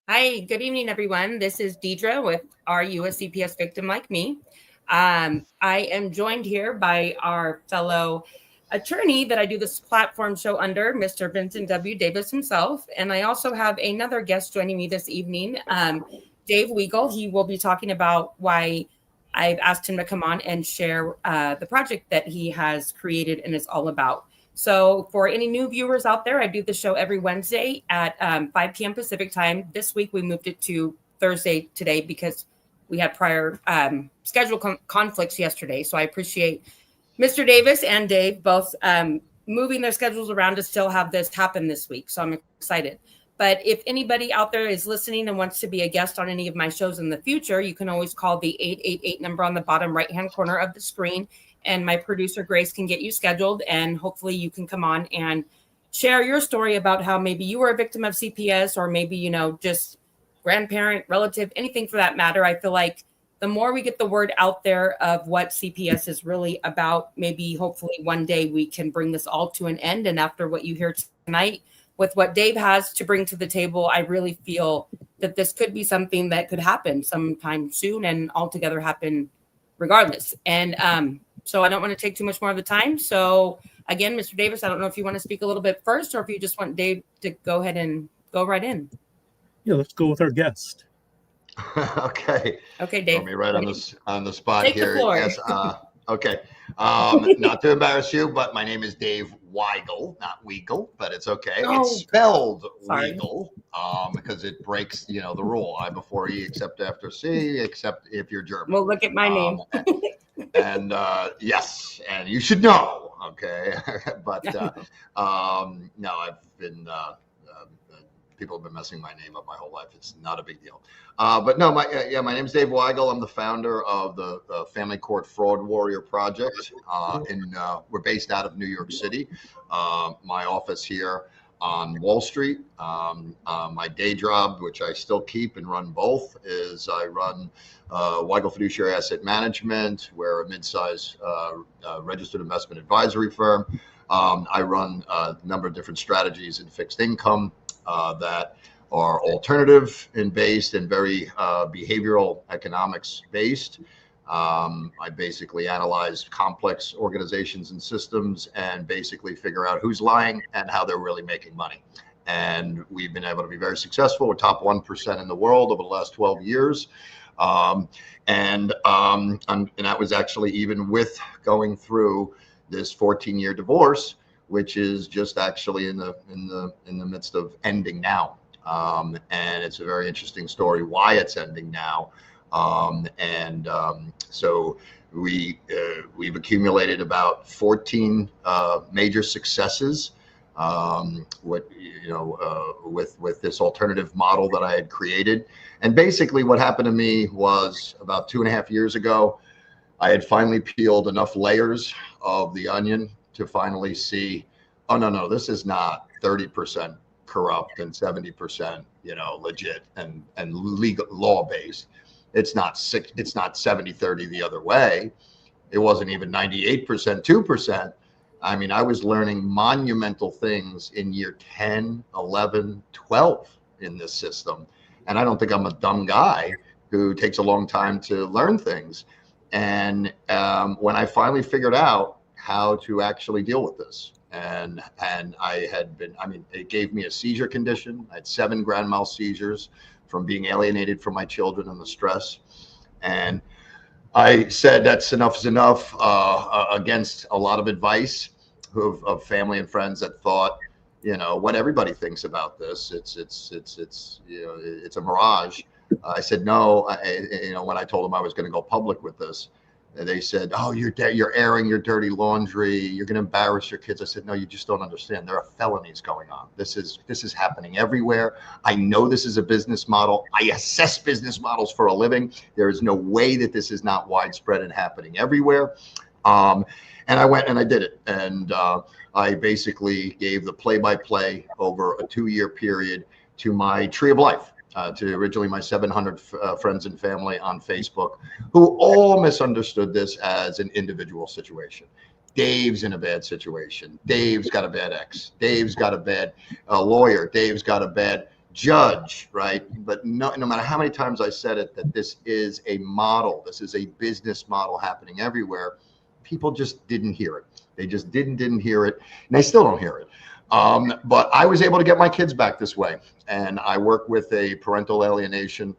Hi, good evening, everyone. This is Deidre with Are You a CPS Victim Like Me? I am joined here by our fellow attorney that I do this platform show under, Mr. Vincent W. Davis himself. And I also have another guest joining me this evening, Dave Waggle. He will be talking about why I've asked him to come on and share the project that he has created and is all about. So, for any new viewers out there, I do the show every Wednesday at 5 p.m. Pacific time. This week, we moved it to Thursday today because we had prior schedule conflicts yesterday. So, I appreciate Mr. Davis and Dave both moving their schedules around to still have this happen this week. So, I'm excited. But if anybody out there is listening and wants to be a guest on any of my shows in the future, you can always call the 888 number on the bottom right-hand corner of the screen, and my producer Grace can get you scheduled, and hopefully you can come on and share your story about how maybe you were a victim of CPS, or maybe just grandparent, relative, anything for that matter. I feel like the more we get the word out there of what CPS is really about, maybe hopefully one day we can bring this all to an end. And after what you hear tonight with what Dave has to bring to the table, I really feel that this could be something that could happen sometime soon and altogether happen regardless. And so I don't want to take too much more of the time. So again, Mr. Davis, I don't know if you want to speak a little bit first or if you just want Dave to go ahead and go right in. Yeah, let's go with our guest. Okay, Dave. Throw me right on the spot Take here. The floor. Yes. Okay. Not to embarrass you, but my name is Dave Waggle, not Weagle, but it's okay. Oh, it's spelled sorry. Weagle because it breaks, the rule. I before E, except after C, except if you're German. Well, look at my name. And yes, and you should know. Okay, but no, I've been. People have been messing my name up my whole life. It's not a big deal. But no, my name is Dave Waggle. I'm the founder of the Family Court Fraud Warrior Project. We're based out of New York City. My office here on Wall Street. My day job, which I still keep and run both, is I run Waggle Fiduciary Asset Management. We're a mid-size registered investment advisory firm. I run a number of different strategies in fixed income that are alternative and based and very behavioral economics based. I basically analyze complex organizations and systems and basically figure out who's lying and how they're really making money. And we've been able to be very successful. We're top 1% in the world over the last 12 years. And that was actually even with going through this 14-year divorce, which is just actually in the midst of ending now. And it's a very interesting story why it's ending now. So we've accumulated about 14 major successes with this alternative model that I had created. And basically what happened to me was about 2.5 years ago, I had finally peeled enough layers of the onion to finally see, oh, no, this is not 30% corrupt and 70%, legit and legal law based. It's not 70-30 the other way. It wasn't even 98%, 2%. I mean, I was learning monumental things in year 10, 11, 12 in this system. And I don't think I'm a dumb guy who takes a long time to learn things. And when I finally figured out how to actually deal with this, and I had been, it gave me a seizure condition. I had 7 grand mal seizures from being alienated from my children and the stress. And I said, that's enough is enough, against a lot of advice of family and friends that thought, what everybody thinks about this, it's a mirage. I said, no, when I told them I was going to go public with this, they said, oh, you're airing your dirty laundry. You're going to embarrass your kids. I said, no, you just don't understand. There are felonies going on. This is happening everywhere. I know this is a business model. I assess business models for a living. There is no way that this is not widespread and happening everywhere. And I went and I did it. And I basically gave the play-by-play over a 2-year period to my tree of life. To originally my 700 friends and family on Facebook, who all misunderstood this as an individual situation. Dave's in a bad situation. Dave's got a bad ex. Dave's got a bad lawyer. Dave's got a bad judge, right? But no matter how many times I said it, that this is a model, this is a business model happening everywhere, people just didn't hear it. They just didn't hear it, and they still don't hear it. But I was able to get my kids back this way, and I work with a parental alienation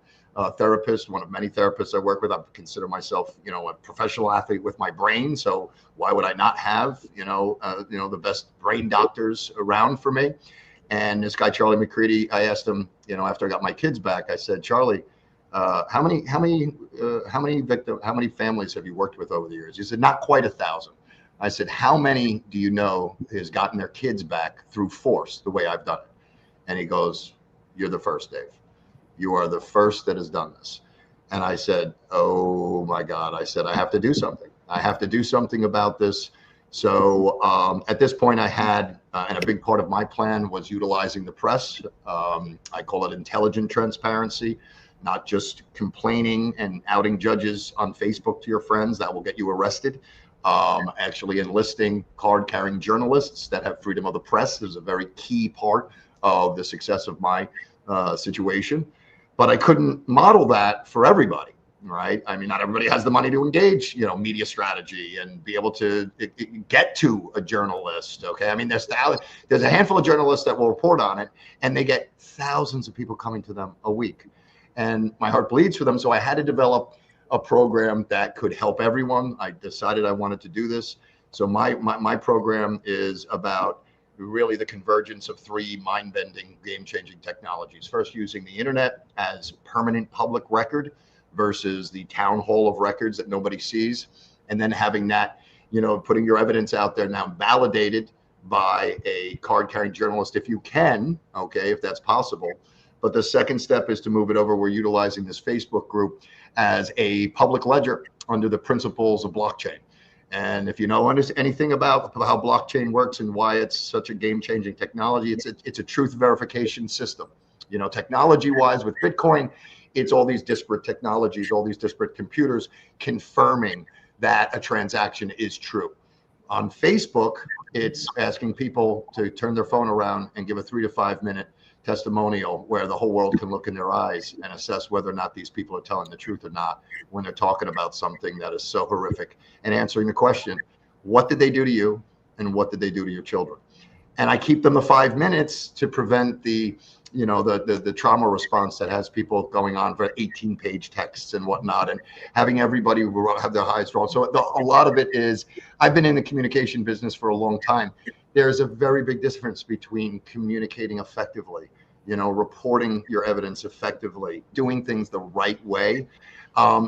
therapist, one of many therapists I work with. I consider myself, a professional athlete with my brain. So why would I not have, the best brain doctors around for me? And this guy, Charlie McCready, I asked him, after I got my kids back, I said, Charlie, how many families have you worked with over the years? He said, not quite 1,000. I said, how many do you know has gotten their kids back through force the way I've done it? And he goes, you're the first, Dave. You are the first that has done this. And I said, oh my God. I said, I have to do something. I have to do something about this. So at this point I had, and a big part of my plan was utilizing the press. I call it intelligent transparency, not just complaining and outing judges on Facebook to your friends. That will get you arrested. Actually enlisting card-carrying journalists that have freedom of the press is a very key part of the success of my situation. But I couldn't model that for everybody, right? I mean, not everybody has the money to engage, media strategy and be able to get to a journalist. Okay, I mean, there's a handful of journalists that will report on it, and they get thousands of people coming to them a week, and my heart bleeds for them. So I had to develop a program that could help everyone. I decided I wanted to do this. So my program is about really the convergence of three mind-bending, game-changing technologies. First, using the internet as permanent public record versus the town hall of records that nobody sees. And then having that, putting your evidence out there now validated by a card-carrying journalist if you can, okay, if that's possible. But the second step is to move it over. We're utilizing this Facebook group as a public ledger under the principles of blockchain. And if you know anything about how blockchain works and why it's such a game-changing technology, it's a truth verification system. Technology-wise with Bitcoin, it's all these disparate technologies, all these disparate computers confirming that a transaction is true. On Facebook, it's asking people to turn their phone around and give a 3 to 5 minute testimonial where the whole world can look in their eyes and assess whether or not these people are telling the truth or not when they're talking about something that is so horrific, and answering the question, what did they do to you and what did they do to your children? And I keep them the 5 minutes to prevent the trauma response that has people going on for 18-page texts and whatnot, and having everybody have their eyes rolled. So a lot of it is, I've been in the communication business for a long time. There's a very big difference between communicating effectively, reporting your evidence effectively, doing things the right way.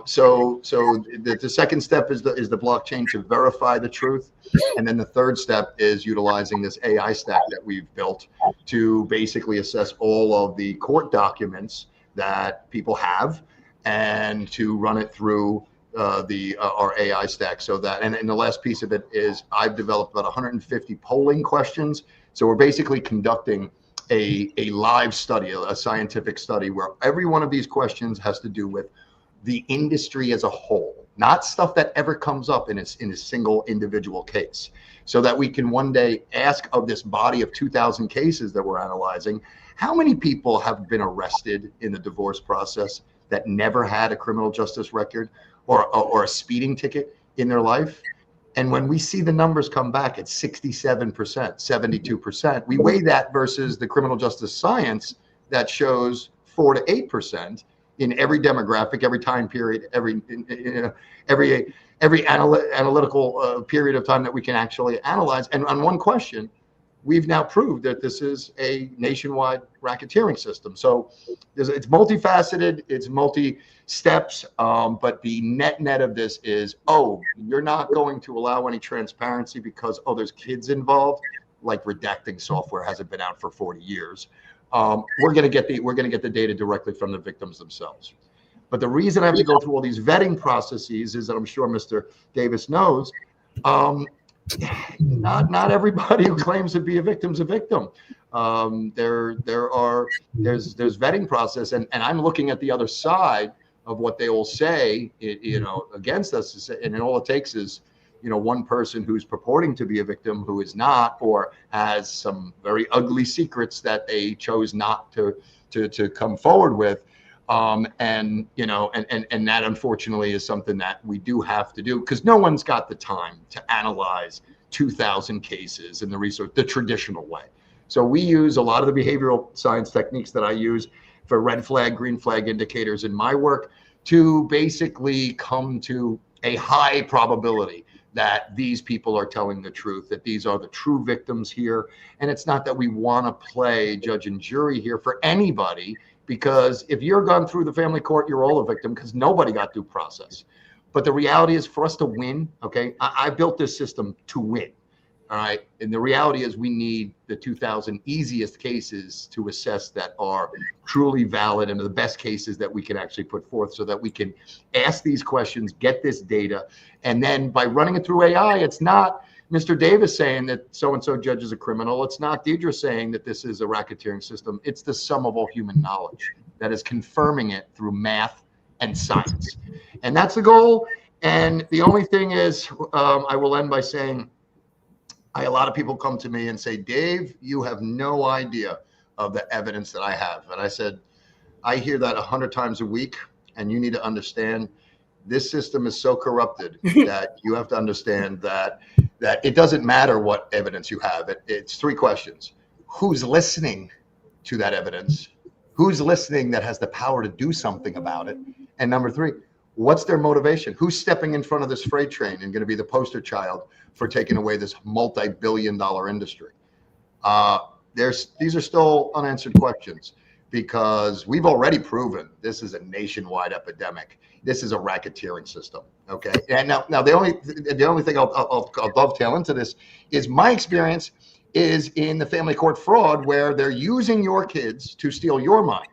So the second step is the blockchain to verify the truth. And then the third step is utilizing this AI stack that we've built to basically assess all of the court documents that people have and to run it through our AI stack. So that, and the last piece of it is I've developed about 150 polling questions. So we're basically conducting a live study, a scientific study, where every one of these questions has to do with the industry as a whole, not stuff that ever comes up in a single individual case, so that we can one day ask of this body of 2,000 cases that we're analyzing, how many people have been arrested in the divorce process that never had a criminal justice record or a speeding ticket in their life? And when we see the numbers come back at 67%, 72%, we weigh that versus the criminal justice science that shows 4 to 8% in every demographic, every time period, every analytical period of time that we can actually analyze. And on one question, we've now proved that this is a nationwide racketeering system. So it's multifaceted, it's multi-steps, but the net of this is, you're not going to allow any transparency because, there's kids involved, like redacting software hasn't been out for 40 years. We're going to get the data directly from the victims themselves. But the reason I have to go through all these vetting processes is that I'm sure Mr. Davis knows, not everybody who claims to be a victim's a victim. There's vetting process, and I'm looking at the other side of what they all say, against us, and all it takes is one person who's purporting to be a victim who is not, or has some very ugly secrets that they chose not to come forward with. And that unfortunately is something that we do have to do, because no one's got the time to analyze 2,000 cases in the research the traditional way. So we use a lot of the behavioral science techniques that I use for red flag, green flag indicators in my work to basically come to a high probability that these people are telling the truth, that these are the true victims here. And it's not that we want to play judge and jury here for anybody, because if you're gone through the family court, you're all a victim, because nobody got due process. But the reality is, for us to win, okay, I built this system to win. All right. And the reality is we need the 2,000 easiest cases to assess that are truly valid and the best cases that we can actually put forth, so that we can ask these questions, get this data. And then by running it through AI, it's not Mr. Davis saying that so-and-so judge is a criminal. It's not Deidre saying that this is a racketeering system. It's the sum of all human knowledge that is confirming it through math and science. And that's the goal. And the only thing is, I will end by saying, a lot of people come to me and say, Dave, you have no idea of the evidence that I have. And I said, I hear that 100 times a week, and you need to understand this system is so corrupted that you have to understand that it doesn't matter what evidence you have. It's three questions. Who's listening to that evidence? Who's listening that has the power to do something about it? And number three, what's their motivation? Who's stepping in front of this freight train and going to be the poster child for taking away this multi-billion-dollar industry? These are still unanswered questions, because we've already proven this is a nationwide epidemic. This is a racketeering system. Okay. And now the only thing I'll dovetail into this is my experience is in the family court fraud, where they're using your kids to steal your money.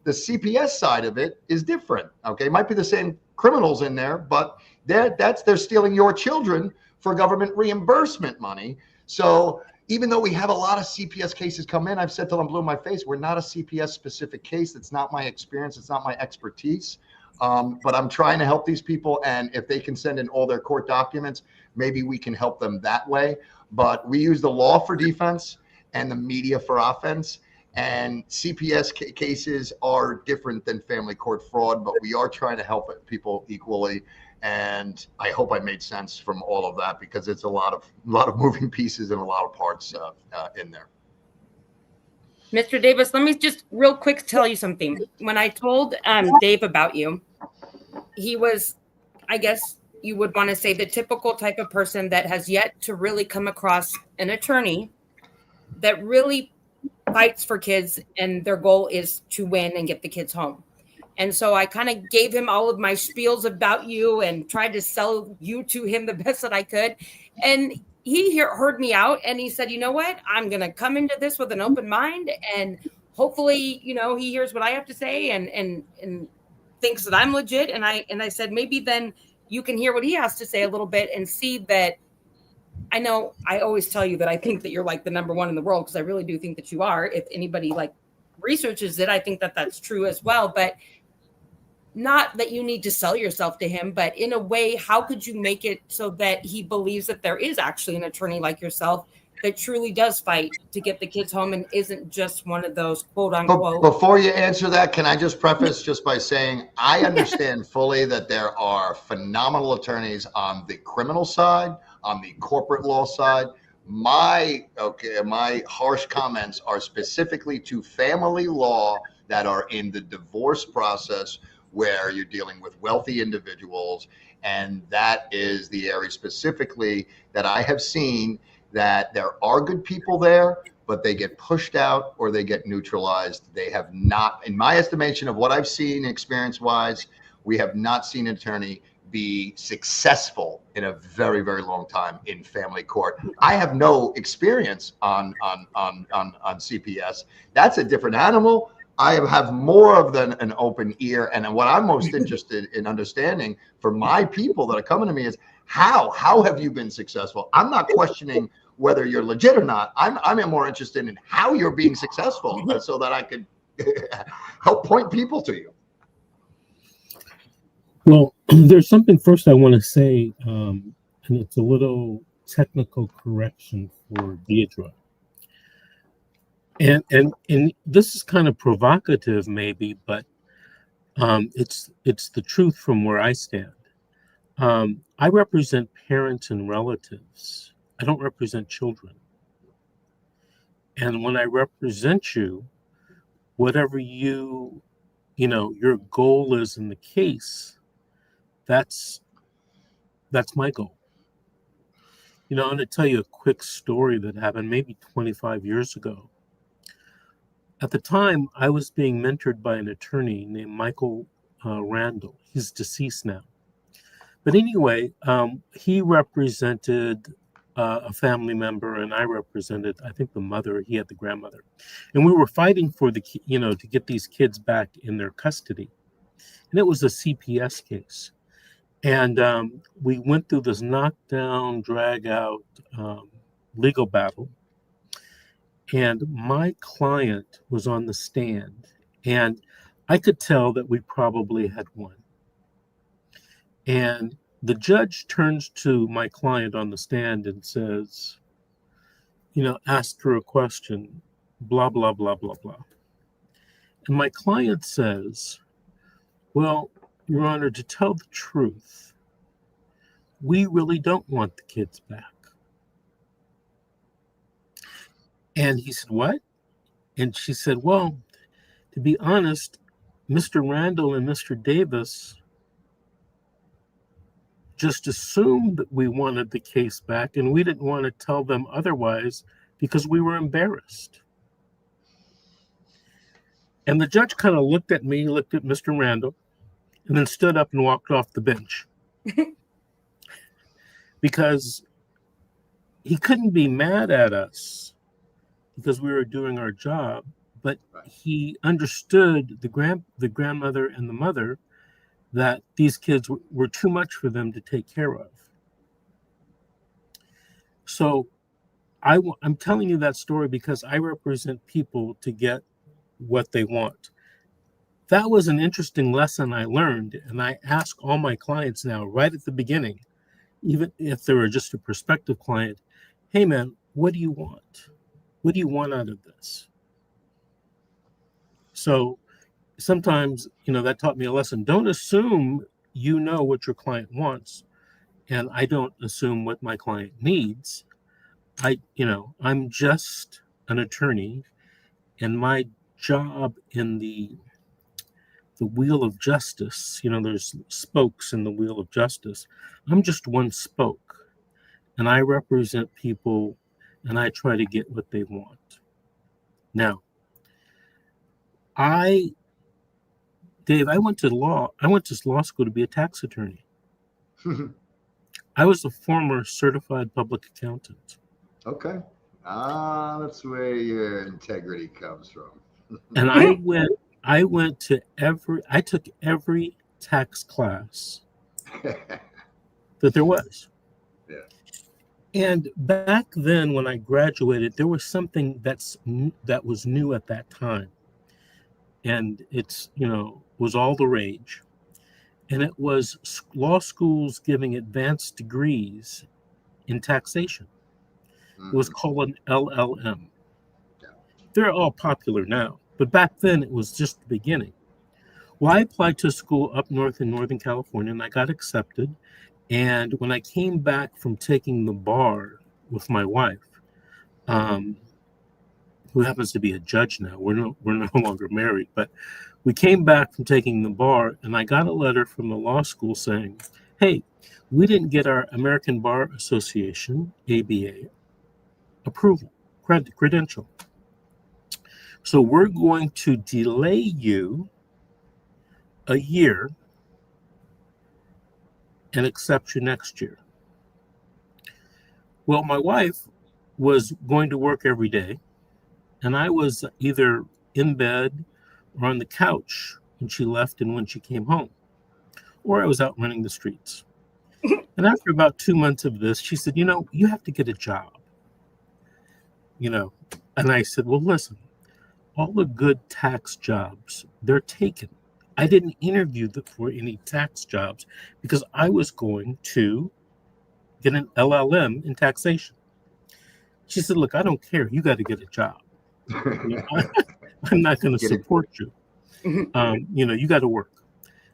The CPS side of it is different. Okay. It might be the same criminals in there, but they're stealing your children for government reimbursement money. So even though we have a lot of CPS cases come in, I've said till I'm blue in my face, we're not a CPS specific case. It's not my experience. It's not my expertise. But I'm trying to help these people. And if they can send in all their court documents, maybe we can help them that way. But we use the law for defense and the media for offense. And CPS cases are different than family court fraud, but we are trying to help people equally. And I hope I made sense from all of that, because it's a lot of moving pieces and a lot of parts in there. Mr. Davis, let me just real quick tell you something. When I told Dave about you, he was, I guess you would want to say, the typical type of person that has yet to really come across an attorney that really fights for kids, and their goal is to win and get the kids home. And so I kind of gave him all of my spiels about you and tried to sell you to him the best that I could. And he heard me out, and he said, you know what, I'm going to come into this with an open mind, and hopefully, he hears what I have to say and thinks that I'm legit. And I said, maybe then you can hear what he has to say a little bit and see that. I know I always tell you that I think that you're like the number one in the world, because I really do think that you are. If anybody researches it, I think that that's true as well. But not that you need to sell yourself to him, but in a way, how could you make it so that he believes that there is actually an attorney like yourself that truly does fight to get the kids home and isn't just one of those quote unquote. But before you answer that, can I just preface just by saying I understand fully that there are phenomenal attorneys on the criminal side, on the corporate law side. My harsh comments are specifically to family law that are in the divorce process, where you're dealing with wealthy individuals. And that is the area specifically that I have seen that there are good people there, but they get pushed out or they get neutralized. They have not, in my estimation of what I've seen experience-wise, we have not seen an attorney be successful in a very, very long time in family court. I have no experience on CPS. That's a different animal. I have more of an open ear. And what I'm most interested in understanding for my people that are coming to me is how have you been successful? I'm not questioning whether you're legit or not. I'm more interested in how you're being successful so that I could help point people to you. Well, there's something first I want to say and it's a little technical correction for Deidre. And this is kind of provocative, maybe, but it's the truth from where I stand. I represent parents and relatives. I don't represent children. And when I represent you, whatever your goal is in the case, that's my goal. I'm going to tell you a quick story that happened maybe 25 years ago. At the time, I was being mentored by an attorney named Michael Randall. He's deceased now. But anyway, he represented a family member, and I represented, I think, the mother. He had the grandmother. And we were fighting for to get these kids back in their custody. And it was a CPS case. And we went through this knockdown, drag out legal battle. And my client was on the stand. And I could tell that we probably had won. And the judge turns to my client on the stand and says, asked her a question, blah, blah, blah, blah, blah. And my client says, well, Your Honor, to tell the truth, we really don't want the kids back. And he said, what? And she said, well, to be honest, Mr. Randall and Mr. Davis just assumed that we wanted the case back, and we didn't want to tell them otherwise because we were embarrassed. And the judge kind of looked at me, looked at Mr. Randall, and then stood up and walked off the bench. Because he couldn't be mad at us because we were doing our job, but he understood the grandmother and the mother that these kids were too much for them to take care of. So I'm telling you that story because I represent people to get what they want. That was an interesting lesson I learned, and I ask all my clients now, right at the beginning, even if they were just a prospective client, hey man, what do you want? What do you want out of this? So sometimes, that taught me a lesson. Don't assume you know what your client wants, and I don't assume what my client needs. I'm just an attorney, and my job in the wheel of justice, there's spokes in the wheel of justice. I'm just one spoke, and I represent people, and I try to get what they want. Now, Dave, I went to law school to be a tax attorney. I was a former certified public accountant. Okay. That's where your integrity comes from. And I took every tax class that there was. Yeah. And back then when I graduated, there was something that was new at that time. And it's, was all the rage. And it was law schools giving advanced degrees in taxation. It was called an LLM. Yeah. They're all popular now, but back then it was just the beginning. Well, I applied to a school up north in Northern California, and I got accepted. And when I came back from taking the bar with my wife, who happens to be a judge now, we're no longer married, but we came back from taking the bar, and I got a letter from the law school saying, hey, we didn't get our American Bar Association, ABA, approval, credential. So we're going to delay you a year and accept you next year. Well, my wife was going to work every day, and I was either in bed or on the couch when she left and when she came home, or I was out running the streets. And after about 2 months of this, she said, you have to get a job. And I said, well, listen, all the good tax jobs, they're taken. I didn't interview for any tax jobs because I was going to get an LLM in taxation. She said, look, I don't care. You got to get a job. I'm not going to support you. You got to work.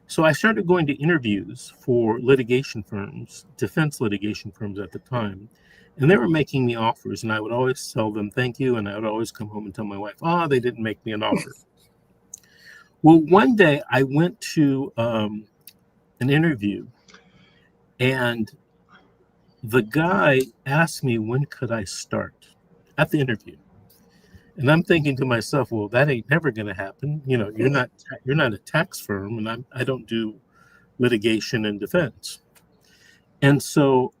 So I started going to interviews for litigation firms, defense litigation firms at the time, and they were making me offers, and I would always tell them thank you, and I would always come home and tell my wife, they didn't make me an offer. Well, one day I went to an interview, and the guy asked me when could I start at the interview. And I'm thinking to myself, well, that ain't never going to happen. You're not a tax firm, and I don't do litigation and defense. And so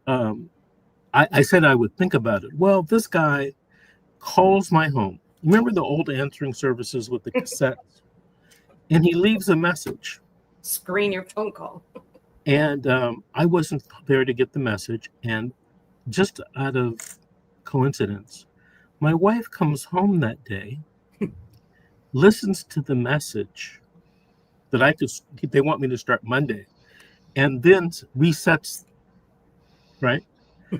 I said I would think about it. Well, this guy calls my home. Remember the old answering services with the cassettes? And he leaves a message. Screen your phone call. And I wasn't there to get the message. And just out of coincidence, my wife comes home that day, listens to the message that they want me to start Monday, and then resets, right?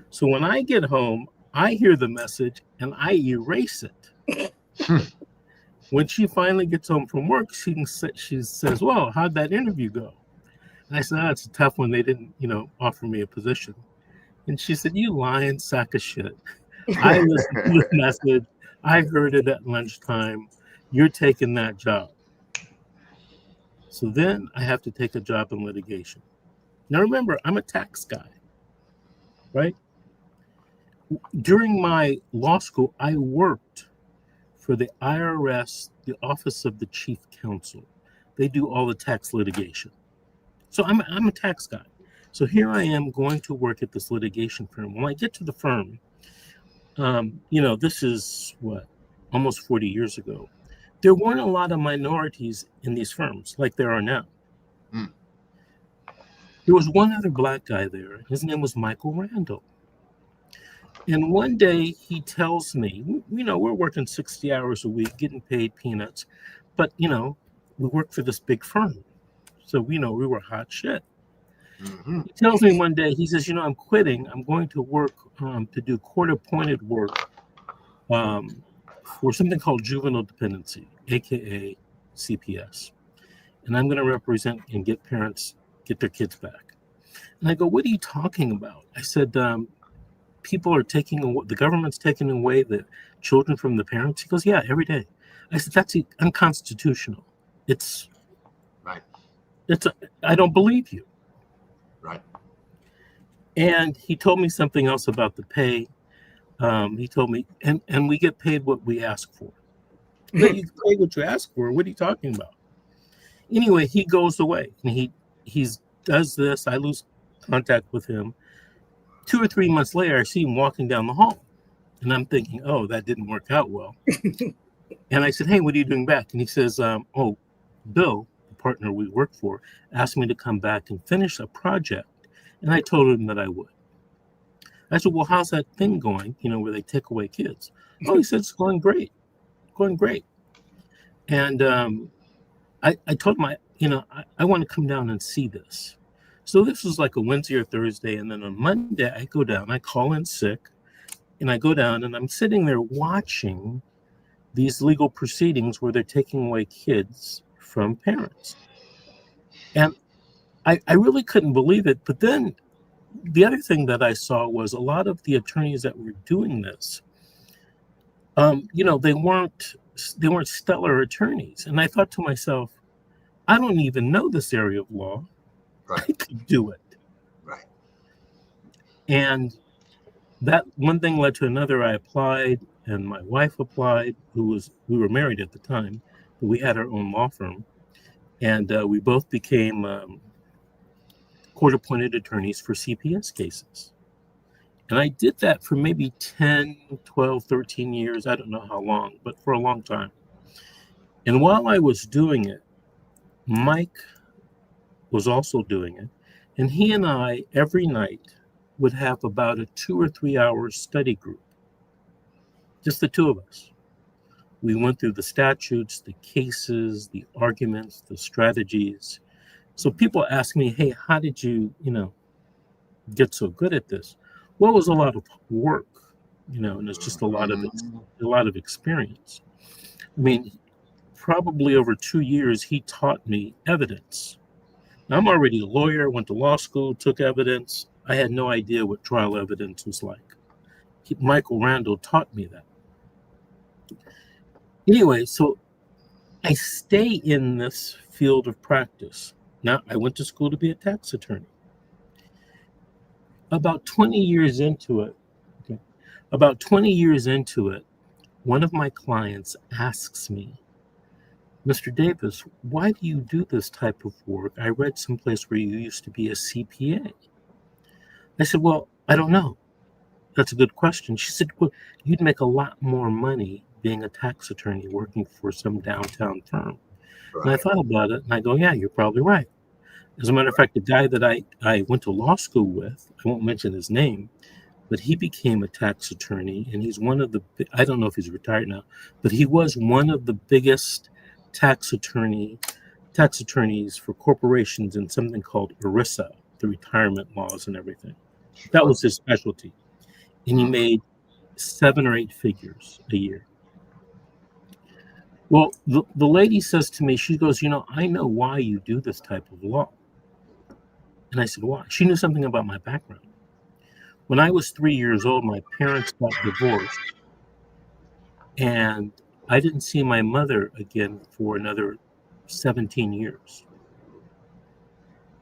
So when I get home, I hear the message and I erase it. When she finally gets home from work, she says, well, how'd that interview go? And I said, it's a tough one. They didn't, offer me a position. And she said, you lying sack of shit. I listened to the message. I heard it at lunchtime. You're taking that job. So then I have to take a job in litigation. Now remember, I'm a tax guy, right? During my law school, I worked for the IRS, the Office of the Chief Counsel. They do all the tax litigation. So I'm a tax guy. So here I am going to work at this litigation firm. When I get to the firm, this is almost 40 years ago. There weren't a lot of minorities in these firms like there are now. There was one other black guy there. His name was Michael Randall. And one day he tells me, we're working 60 hours a week, getting paid peanuts, but, we work for this big firm. So, we were hot shit. Mm-hmm. He tells me one day, he says, I'm quitting. I'm going to work to do court-appointed work for something called juvenile dependency, aka CPS. And I'm going to represent and get parents get their kids back. And I go, what are you talking about? I said, people are the government's taking away the children from the parents. He goes, yeah, every day. I said, that's unconstitutional. It's right. I don't believe you. Right. And he told me something else about the pay. He told me, and we get paid what we ask for. But you pay what you ask for. What are you talking about? Anyway, he goes away, and he does this. I lose contact with him. 2 or 3 months later, I see him walking down the hall, and I'm thinking, oh, that didn't work out well. And I said, hey, what are you doing back? And he says, Bill, the partner we work for, asked me to come back and finish a project, and I told him that I would. I said, well, how's that thing going, where they take away kids? Oh, he said, it's going great. And I told him, I want to come down and see this. So this was like a Wednesday or Thursday. And then on Monday, I go down, I call in sick, and I go down and I'm sitting there watching these legal proceedings where they're taking away kids from parents. And I really couldn't believe it. But then the other thing that I saw was a lot of the attorneys that were doing this, they weren't stellar attorneys. And I thought to myself, I don't even know this area of law. Right. I could do it. Right. And that one thing led to another. I applied, and my wife applied, we were married at the time, but we had our own law firm. And we both became court-appointed attorneys for CPS cases. And I did that for maybe 10, 12, 13 years. I don't know how long, but for a long time. And while I was doing it, Mike was also doing it. And he and I, every night, would have about a 2 or 3 hour study group. Just the two of us. We went through the statutes, the cases, the arguments, the strategies. So people ask me, hey, how did you, get so good at this? Well, it was a lot of work, and it's just a lot of experience. I mean, probably over 2 years, he taught me evidence. Now, I'm already a lawyer, went to law school, took evidence. I had no idea what trial evidence was like. Michael Randall taught me that. Anyway, so I stay in this field of practice. Now, I went to school to be a tax attorney. About 20 years into it, one of my clients asks me, Mr. Davis, why do you do this type of work? I read someplace where you used to be a CPA. I said, well, I don't know. That's a good question. She said, well, you'd make a lot more money being a tax attorney working for some downtown firm. Right. And I thought about it, and I go, yeah, you're probably right. As a matter of fact, the guy that I went to law school with, I won't mention his name, but he became a tax attorney, and he's one of the, I don't know if he's retired now, but he was one of the biggest tax attorneys for corporations in something called ERISA, the retirement laws and everything. That was his specialty. And he made 7 or 8 figures a year. Well, the lady says to me, she goes, I know why you do this type of law. And I said, why? She knew something about my background. When I was 3 years old, my parents got divorced. And I didn't see my mother again for another 17 years.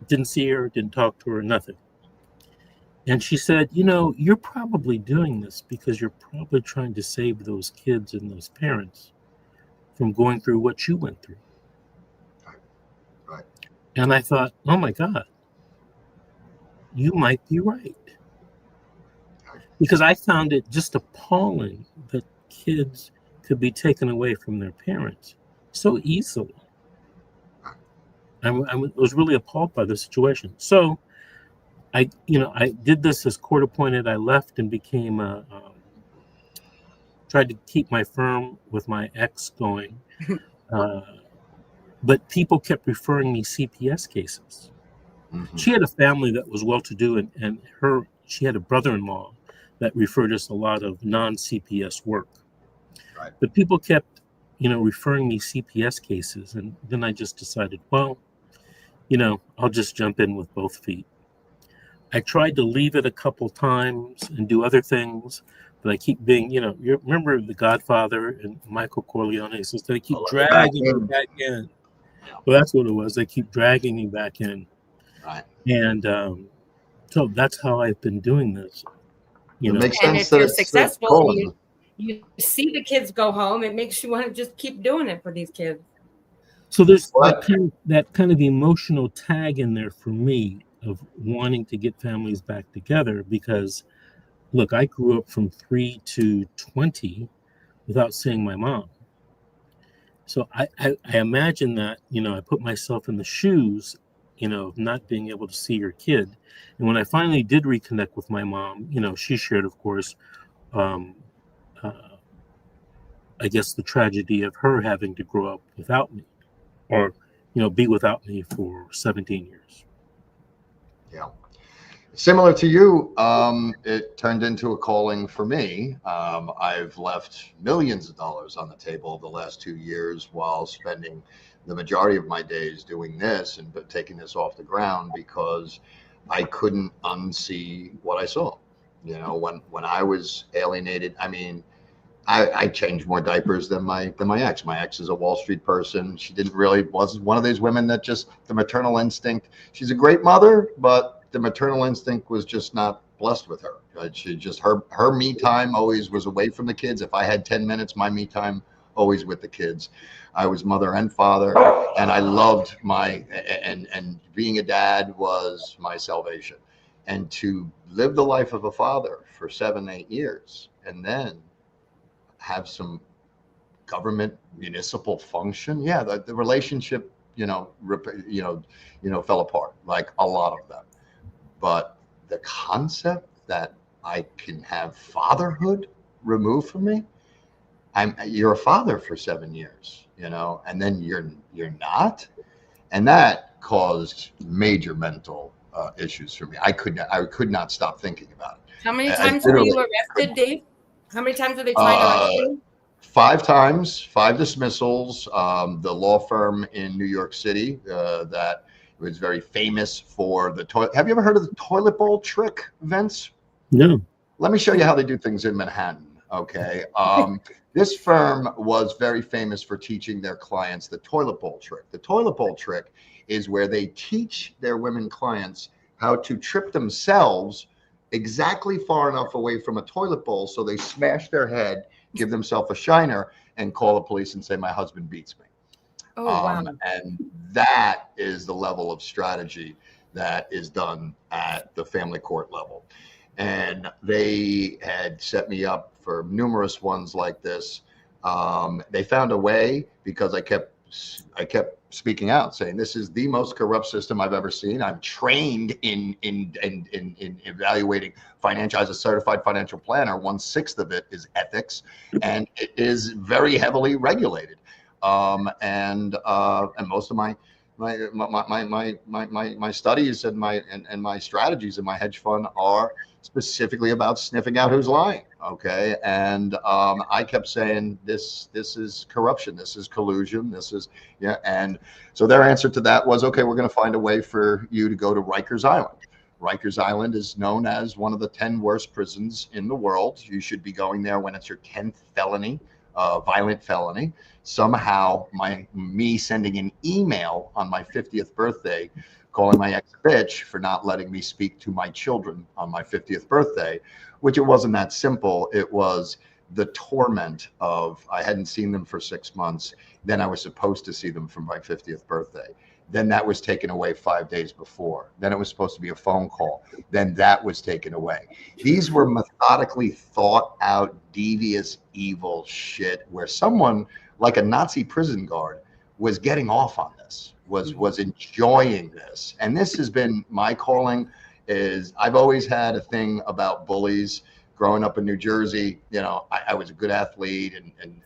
Didn't see her, didn't talk to her, nothing. And she said, you're probably doing this because you're probably trying to save those kids and those parents from going through what you went through. Right. And I thought, oh my God, you might be right. Because I found it just appalling that kids could be taken away from their parents so easily. I was really appalled by the situation. So I did this as court appointed. I left and became tried to keep my firm with my ex going. But people kept referring me CPS cases. Mm-hmm. She had a family that was well-to-do, and she had a brother-in-law that referred us a lot of non-CPS work. Right. But people kept, referring me CPS cases, and then I just decided, well, I'll just jump in with both feet. I tried to leave it a couple times and do other things, but I keep being, you remember The Godfather and Michael Corleone says they keep dragging me back in. Yeah. Well, that's what it was. They keep dragging me back in. Right. And so that's how I've been doing this. It makes sense. And if you're successful, you see the kids go home, it makes you want to just keep doing it for these kids. So there's that kind of emotional tag in there for me of wanting to get families back together because, look, I grew up from 3 to 20 without seeing my mom. So I imagine that, I put myself in the shoes, of not being able to see your kid. And when I finally did reconnect with my mom, she shared, of course, I guess the tragedy of her having to grow up without me or, be without me for 17 years. Yeah. Similar to you, it turned into a calling for me. I've left millions of dollars on the table over the last 2 years while spending the majority of my days doing this and taking this off the ground because I couldn't unsee what I saw. When I was alienated, I changed more diapers than my ex. My ex is a Wall Street person. She wasn't one of these women that just the maternal instinct. She's a great mother, but the maternal instinct was just not blessed with her. She just her me time always was away from the kids. If I had 10 minutes, my me time always with the kids. I was mother and father, and I loved and being a dad was my salvation. And to live the life of a father for 7-8 years, and then have some government municipal function, the relationship, fell apart, like a lot of them. But the concept that I can have fatherhood removed from me, you're a father for 7 years, and then you're not, and that caused major mental issues for me. I could not stop thinking about it. How many I times were you literally, arrested, Dave? How many times were they trying to arrest uh, you? 5 times, 5 dismissals. The law firm in New York City that was very famous for the toilet. Have you ever heard of the toilet bowl trick, Vince? No. Let me show you how they do things in Manhattan. Okay. This firm was very famous for teaching their clients the toilet bowl trick. The toilet bowl trick is where they teach their women clients how to trip themselves exactly far enough away from a toilet bowl so they smash their head, give themselves a shiner, and call the police and say, "My husband beats me." Oh, wow. And that is the level of strategy that is done at the family court level. And they had set me up for numerous ones like this. They found a way because I kept speaking out, saying this is the most corrupt system I've ever seen. I'm trained in evaluating financial as a certified financial planner. 1/6 of it is ethics, and it is very heavily regulated. And most of my studies and my strategies in my hedge fund are specifically about sniffing out who's lying. Okay, and I kept saying this is corruption, this is collusion, this is and so their answer to that was, okay, we're going to find a way for you to go to Rikers Island. Rikers Island is known as one of the 10 worst prisons in the world. You should be going there when it's your 10th felony, violent felony. Somehow me sending an email on my 50th birthday calling my ex bitch for not letting me speak to my children on my 50th birthday, which it wasn't that simple. It was the torment of I hadn't seen them for 6 months. Then I was supposed to see them for my 50th birthday. Then that was taken away 5 days before. Then it was supposed to be a phone call. Then that was taken away. These were methodically thought out, devious, evil shit where someone like a Nazi prison guard was getting off on this, was enjoying this. And this has been my calling. Is I've always had a thing about bullies. Growing up in New Jersey, I was a good athlete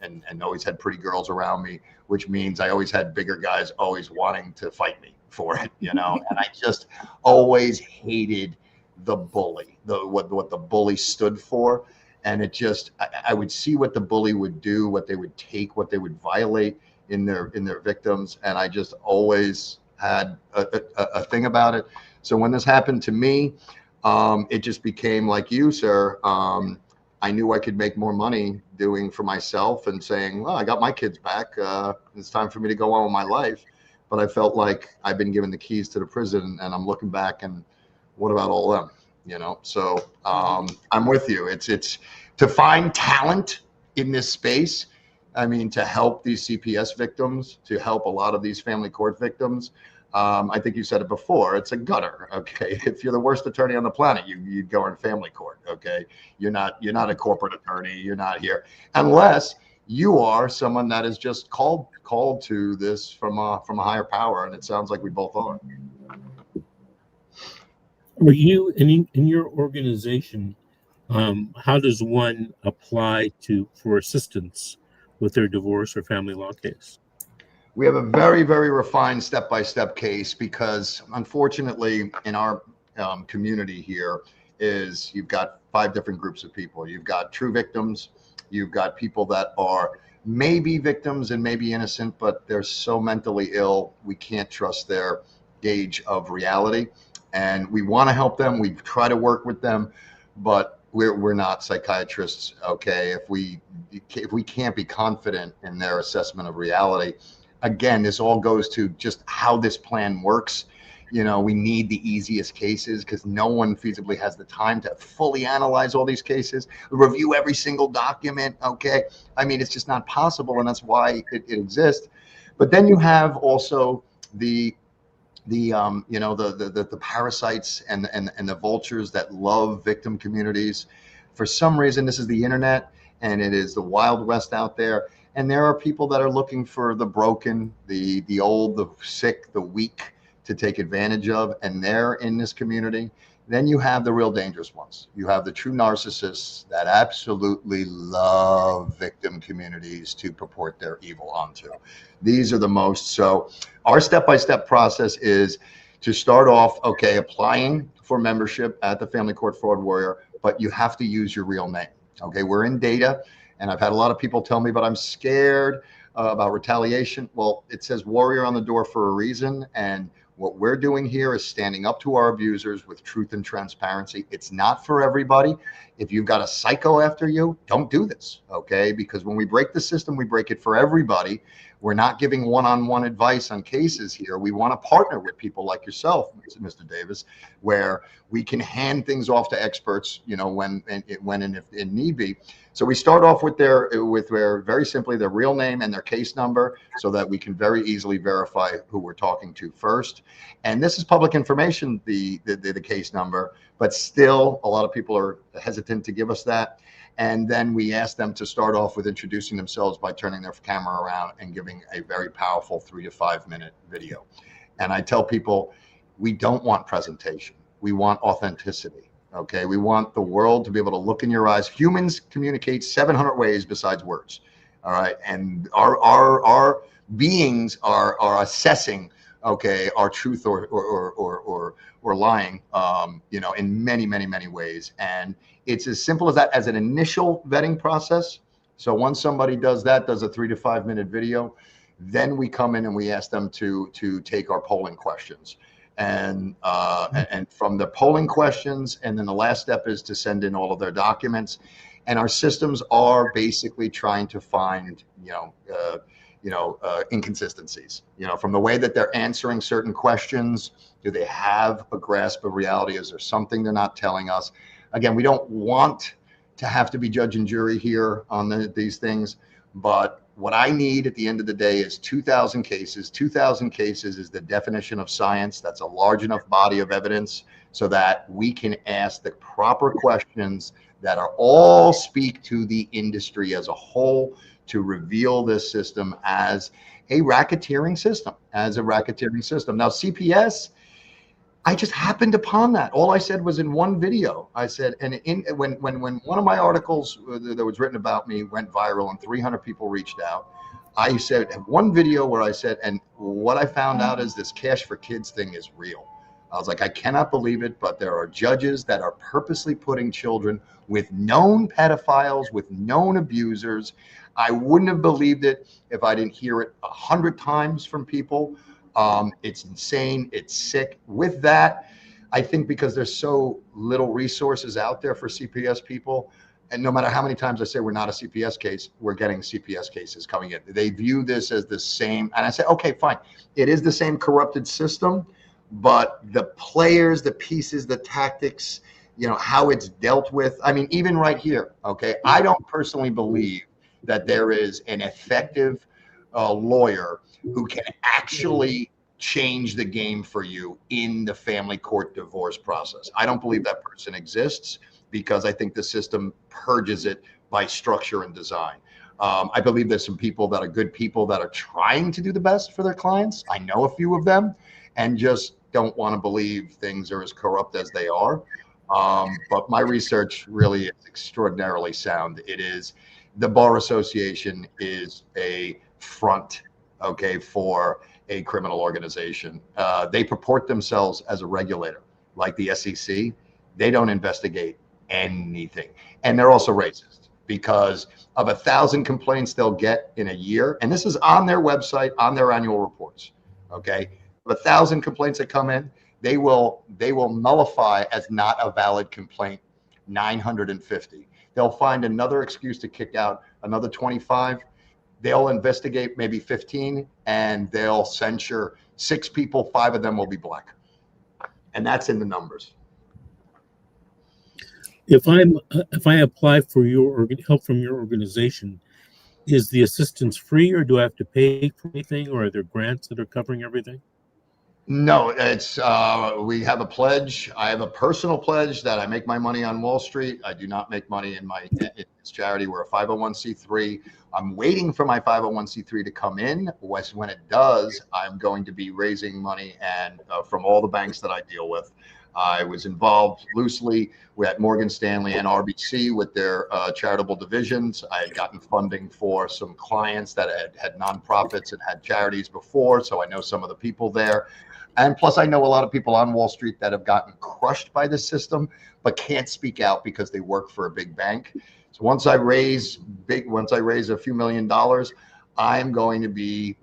and always had pretty girls around me, which means I always had bigger guys always wanting to fight me for it, and I just always hated the bully, what the bully stood for. And it just, I would see what the bully would do, what they would take, what they would violate in their victims. And I just always had a thing about it. So when this happened to me, it just became like you, sir. I knew I could make more money doing for myself and saying, well, I got my kids back. It's time for me to go on with my life. But I felt like I've been given the keys to the prison and I'm looking back and what about all them? So I'm with you. It's to find talent in this space. I mean, to help these CPS victims, to help a lot of these family court victims. I think you said it before. It's a gutter. Okay, if you're the worst attorney on the planet, you'd go in family court. Okay, you're not a corporate attorney. You're not here unless you are someone that is just called to this from a higher power. And it sounds like we both are. Are you in your organization? How does one apply for assistance with their divorce or family law case? We have a very, very refined step-by-step case because, unfortunately, in our community here, is you've got 5 different groups of people. You've got true victims. You've got people that are maybe victims and maybe innocent, but they're so mentally ill, we can't trust their gauge of reality. And we want to help them. We try to work with them, but we're not psychiatrists. Okay, if we can't be confident in their assessment of reality. Again, this all goes to just how this plan works. We need the easiest cases because no one feasibly has the time to fully analyze all these cases, review every single document. Okay, I mean, it's just not possible, and that's why it exists. But then you have also the parasites and the vultures that love victim communities. For some reason, this is the internet, and it is the Wild West out there. And there are people that are looking for the broken, the old, the sick, the weak to take advantage of, and they're in this community. Then you have the real dangerous ones. You have the true narcissists that absolutely love victim communities to purport their evil onto. These are the most. So our step-by-step process is to start off, okay, applying for membership at the Family Court Fraud Warrior, but you have to use your real name. Okay, we're in data, and I've had a lot of people tell me, but I'm scared about retaliation. Well, it says warrior on the door for a reason, and what we're doing here is standing up to our abusers with truth and transparency. It's not for everybody. If you've got a psycho after you, don't do this, okay? Because when we break the system, we break it for everybody. We're not giving one-on-one advice on cases here. We want to partner with people like yourself, Mr. Davis, where we can hand things off to experts, you know, when and if it need be. So we start off with their very simply their real name and their case number, so that we can very easily verify who we're talking to first. And this is public information, the case number, but still a lot of people are hesitant to give us that. And then we ask them to start off with introducing themselves by turning their camera around and giving a very powerful 3 to 5 minute video. And I tell people, we don't want presentation. We want authenticity. Okay. We want the world to be able to look in your eyes. Humans communicate 700 ways besides words. All right. And our beings are assessing, okay, our truth or lying, you know, in many ways. And it's as simple as that, as an initial vetting process. So once somebody does a 3 to 5 minute video, then we come in and we ask them to take our polling questions. And from the polling questions, and then the last step is to send in all of their documents. And our systems are basically trying to find, inconsistencies, you know, from the way that they're answering certain questions. Do they have a grasp of reality? Is there something they're not telling us? Again, we don't want to have to be judge and jury here on these things, but what I need at the end of the day is 2,000 cases. 2,000 cases is the definition of science. That's a large enough body of evidence so that we can ask the proper questions that are all speak to the industry as a whole, to reveal this system as a racketeering system, Now, CPS, I just happened upon that. All I said was in one video. I said, and when one of my articles that was written about me went viral and 300 people reached out, I said one video where I said, and what I found out is this cash for kids thing is real. I was like, I cannot believe it, but there are judges that are purposely putting children with known pedophiles, with known abusers. I wouldn't have believed it if I didn't hear it 100 times from people. It's insane. It's sick. With that, I think because there's so little resources out there for CPS people, and no matter how many times I say we're not a CPS case, we're getting CPS cases coming in. They view this as the same. And I say, okay, fine. It is the same corrupted system, but the players, the pieces, the tactics, you know, how it's dealt with. I mean, even right here, okay, I don't personally believe that there is an effective lawyer who can actually change the game for you in the family court divorce process. I don't believe that person exists, because I think the system purges it by structure and design. I believe there's some people that are good people that are trying to do the best for their clients. I know a few of them, and just don't want to believe things are as corrupt as they are. But my research really is extraordinarily sound. It is, the Bar Association is a front, okay, for a criminal organization. They purport themselves as a regulator, like the SEC. They don't investigate anything. And they're also racist, because of 1,000 complaints they'll get in a year, and this is on their website, on their annual reports, okay? 1,000 complaints that come in, they will nullify as not a valid complaint 950. They'll find another excuse to kick out another 25. They'll investigate maybe 15, and they'll censure 6 people. 5 of them will be black, and that's in the numbers. If I apply for your help from your organization, is the assistance free, or do I have to pay for anything, or are there grants that are covering everything? No, it's we have a pledge. I have a personal pledge that I make my money on Wall Street. I do not make money in it's charity. We're a 501c3. I'm waiting for my 501c3 to come in. When it does, I'm going to be raising money and from all the banks that I deal with. I was involved loosely at Morgan Stanley and RBC with their charitable divisions. I had gotten funding for some clients that had nonprofits and had charities before, so I know some of the people there. And plus, I know a lot of people on Wall Street that have gotten crushed by the system, but can't speak out because they work for a big bank. So once I raise a few $1,000,000, I'm going to be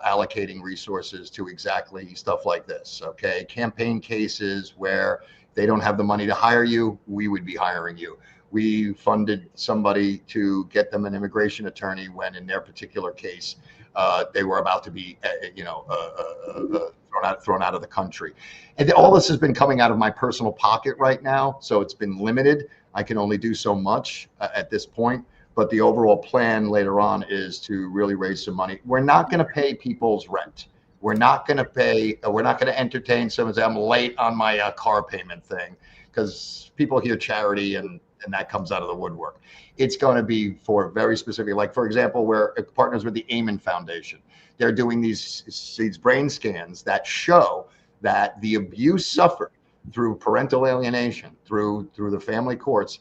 allocating resources to exactly stuff like this. Okay, campaign cases where they don't have the money to hire you, we would be hiring you. We funded somebody to get them an immigration attorney when, in their particular case, they were about to be, thrown out of the country. And all this has been coming out of my personal pocket right now, so it's been limited. I can only do so much at this point. But the overall plan later on is to really raise some money. We're not going to pay people's rent. We're not going to entertain someone say, I'm late on my car payment thing, because people hear charity and that comes out of the woodwork. It's going to be for very specific, like, for example, we're partners with the Amen Foundation. They're doing these brain scans that show that the abuse suffered through parental alienation, through the family courts,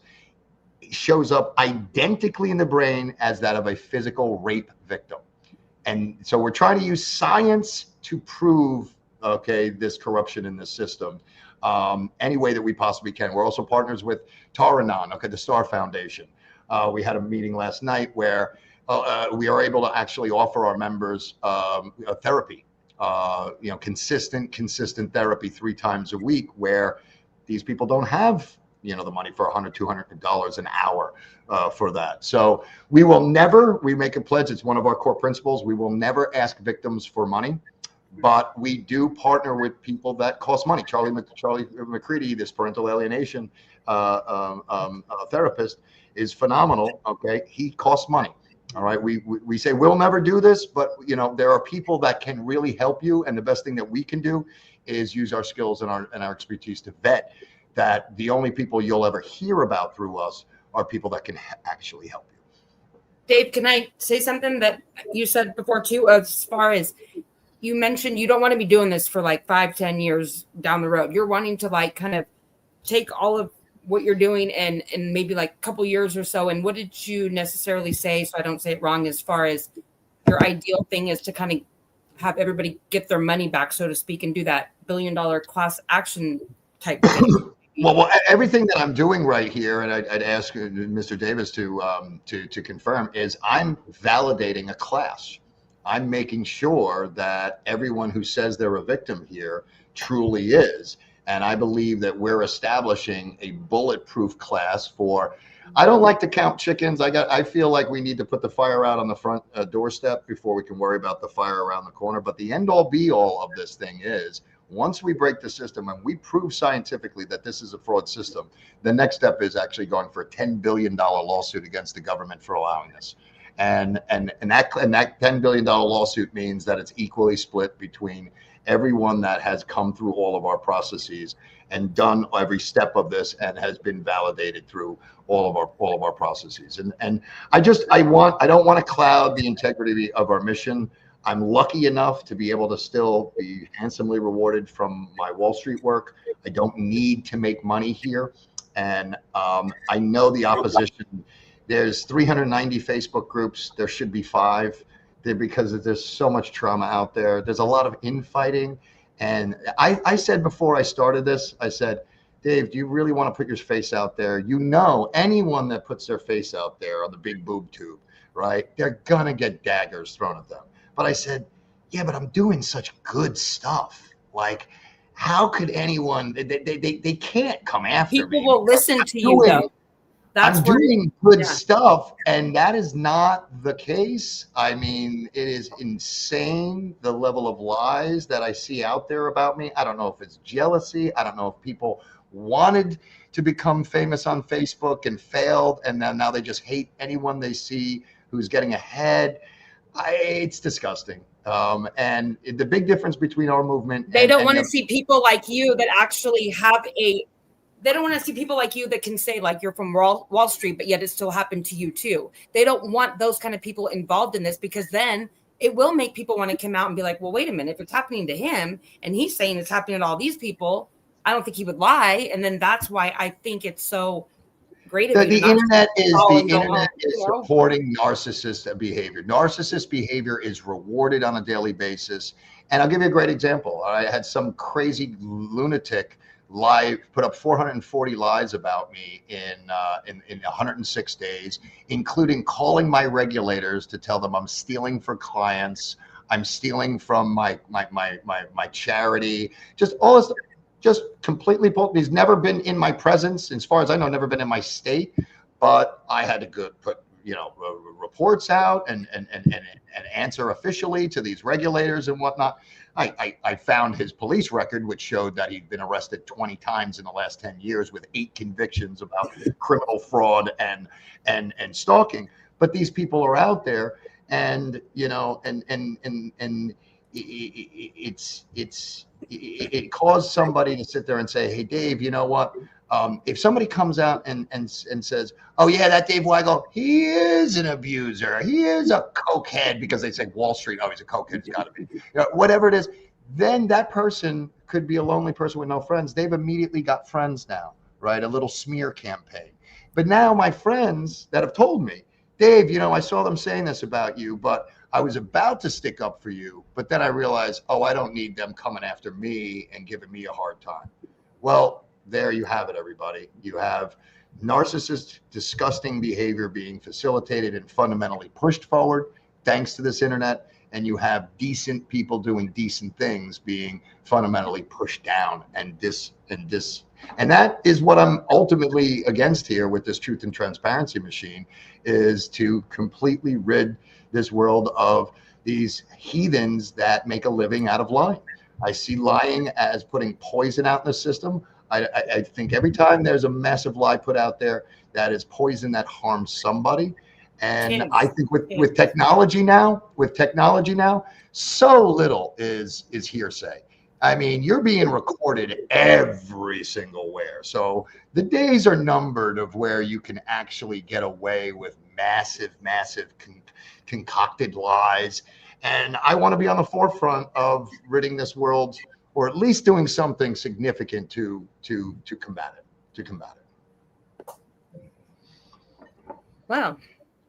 shows up identically in the brain as that of a physical rape victim. And so we're trying to use science to prove, this corruption in the system any way that we possibly can. We're also partners with Taranon, the Star Foundation. We had a meeting last night where we are able to actually offer our members therapy, consistent therapy 3 times a week, where these people don't have the money for $100, $200 an hour for that. So we make a pledge. It's one of our core principles. We will never ask victims for money, but we do partner with people that cost money. Charlie McCready, this parental alienation therapist, is phenomenal. Okay, he costs money. All right, we say we'll never do this, but there are people that can really help you, and the best thing that we can do is use our skills and our expertise to vet that the only people you'll ever hear about through us are people that can actually help you. Dave, can I say something that you said before too, as far as you mentioned you don't want to be doing this for like 5-10 years down the road. You're wanting to like kind of take all of what you're doing and maybe like a couple years or so. And what did you necessarily say, so I don't say it wrong, as far as your ideal thing is to kind of have everybody get their money back, so to speak, and do that $1 billion class action type thing? Well, everything that I'm doing right here, and I'd ask Mr. Davis to confirm, is I'm validating a class. I'm making sure that everyone who says they're a victim here truly is. And I believe that we're establishing a bulletproof class for, I don't like to count chickens. I feel like we need to put the fire out on the front doorstep before we can worry about the fire around the corner. But the end all be all of this thing is, once we break the system and we prove scientifically that this is a fraud system, the next step is actually going for a $10 billion lawsuit against the government for allowing this. And that $10 billion lawsuit means that it's equally split between everyone that has come through all of our processes and done every step of this and has been validated through all of our processes. And I don't want to cloud the integrity of our mission. I'm lucky enough to be able to still be handsomely rewarded from my Wall Street work. I don't need to make money here. And I know the opposition. There's 390 Facebook groups. There should be 5 because there's so much trauma out there. There's a lot of infighting. And I said before I started this, I said, Dave, do you really want to put your face out there? Anyone that puts their face out there on the big boob tube, right? They're going to get daggers thrown at them. But I said, yeah, but I'm doing such good stuff. Like, how could anyone, they can't come after me. People will listen to you, though. I'm doing good stuff, and that is not the case. I mean, it is insane, the level of lies that I see out there about me. I don't know if it's jealousy. I don't know if people wanted to become famous on Facebook and failed, and now they just hate anyone they see who's getting ahead. It's disgusting. And the big difference between our movement, they don't want to see people like you that actually have they don't want to see people like you that can say like you're from Wall Street, but yet it still happened to you too. They don't want those kind of people involved in this, because then it will make people want to come out and be like, well, wait a minute, if it's happening to him and he's saying it's happening to all these people, I don't think he would lie. And then that's why I think it's so great of you. The to not internet is call the and go internet home, is you know? supporting narcissist behavior. Narcissist behavior is rewarded on a daily basis. And I'll give you a great example. I had some crazy lunatic lie, put up 440 lies about me in 106 days, including calling my regulators to tell them I'm stealing for clients, I'm stealing from my charity, just all this, just completely pulled. He's never been in my presence, as far as I know, never been in my state. But I had to put reports out and answer officially to these regulators and whatnot. I found his police record, which showed that he'd been arrested 20 times in the last 10 years with 8 convictions about criminal fraud and stalking. But these people are out there, and it caused somebody to sit there and say, "Hey, Dave, you know what? If somebody comes out and says, 'Oh yeah, that Dave Waggle, he is an abuser, he is a cokehead,' because they say Wall Street, oh, he's a cokehead, he's got to be, whatever it is," then that person could be a lonely person with no friends. They've immediately got friends now, right? A little smear campaign. But now my friends that have told me, "Dave, I saw them saying this about you, but I was about to stick up for you, but then I realized, oh, I don't need them coming after me and giving me a hard time." Well, there you have it, everybody. You have narcissist, disgusting behavior being facilitated and fundamentally pushed forward thanks to this internet, and you have decent people doing decent things being fundamentally pushed down and that is what I'm ultimately against here with this truth and transparency machine, is to completely rid this world of these heathens that make a living out of lying. I see lying as putting poison out in the system. I think every time there's a massive lie put out there, that is poison that harms somebody. And I think with technology now, so little is hearsay. I mean, you're being recorded every single where. So the days are numbered of where you can actually get away with massive concocted lies. And I want to be on the forefront of ridding this world, or at least doing something significant to combat it. Wow,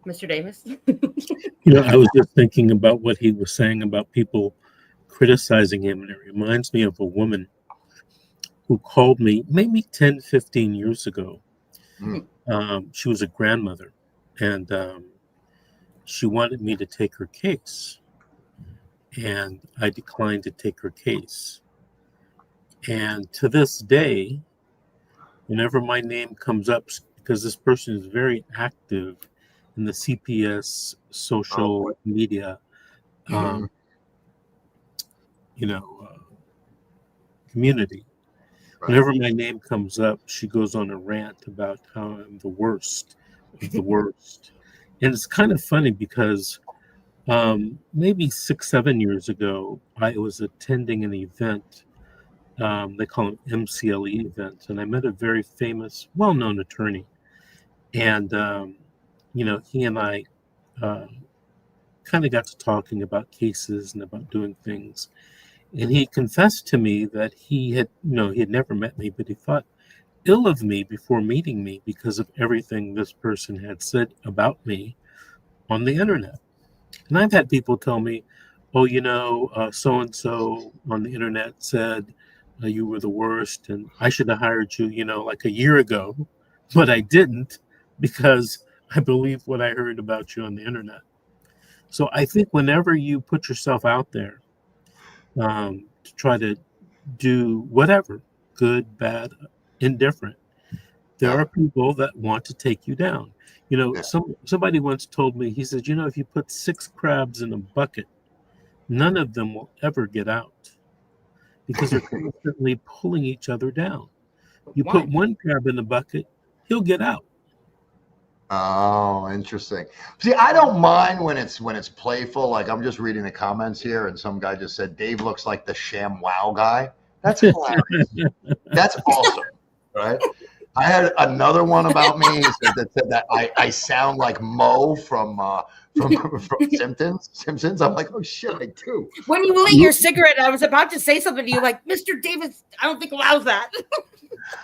Mr. Davis. I was just thinking about what he was saying about people criticizing him, and it reminds me of a woman who called me maybe 10, 15 years ago. She was a grandmother, and she wanted me to take her case, and I declined to take her case. And to this day, whenever my name comes up, because this person is very active in the CPS social media, community. Right. Whenever my name comes up, she goes on a rant about how I'm the worst of the worst. And it's kind of funny because maybe 6-7 years ago, I was attending an event. They call them MCLE events. And I met a very famous, well-known attorney. And, he and I kind of got to talking about cases and about doing things. And he confessed to me that he had never met me, but he thought ill of me before meeting me because of everything this person had said about me on the internet. And I've had people tell me, "Oh, so-and-so on the internet said you were the worst and I should have hired you, like a year ago, but I didn't because I believe what I heard about you on the internet." So I think whenever you put yourself out there, to try to do whatever, good, bad, indifferent, there are people that want to take you down. Somebody once told me, he said, if you put 6 crabs in a bucket, none of them will ever get out because they're constantly pulling each other down. You put 1 crab in the bucket, he'll get out. Oh, interesting. See, I don't mind when it's playful. Like, I'm just reading the comments here, and some guy just said Dave looks like the Sham Wow guy. That's hilarious. That's awesome, right? I had another one about me that said that I sound like Mo from from Simpsons. I'm like, oh shit, I do. When you lit your cigarette, I was about to say something to you, like, Mr. Davis, I don't think allows that.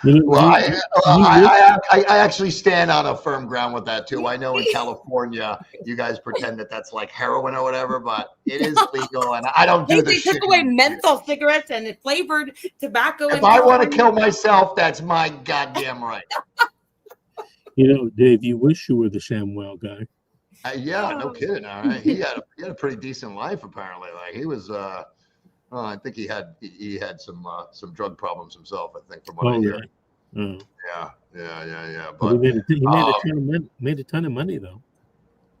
Well, I actually stand on a firm ground with that too. I know in California, you guys pretend that that's like heroin or whatever, but it is legal, and I don't do the They shit. took away menthol cigarettes and it flavored tobacco. If I want to kill myself, that's my goddamn right. Dave, you wish you were the ShamWow guy. Yeah, no kidding. All right, he had a pretty decent life apparently. Like he was. I think he had some drug problems himself. I think from what I hear. Really? Yeah. But he made a ton of money though.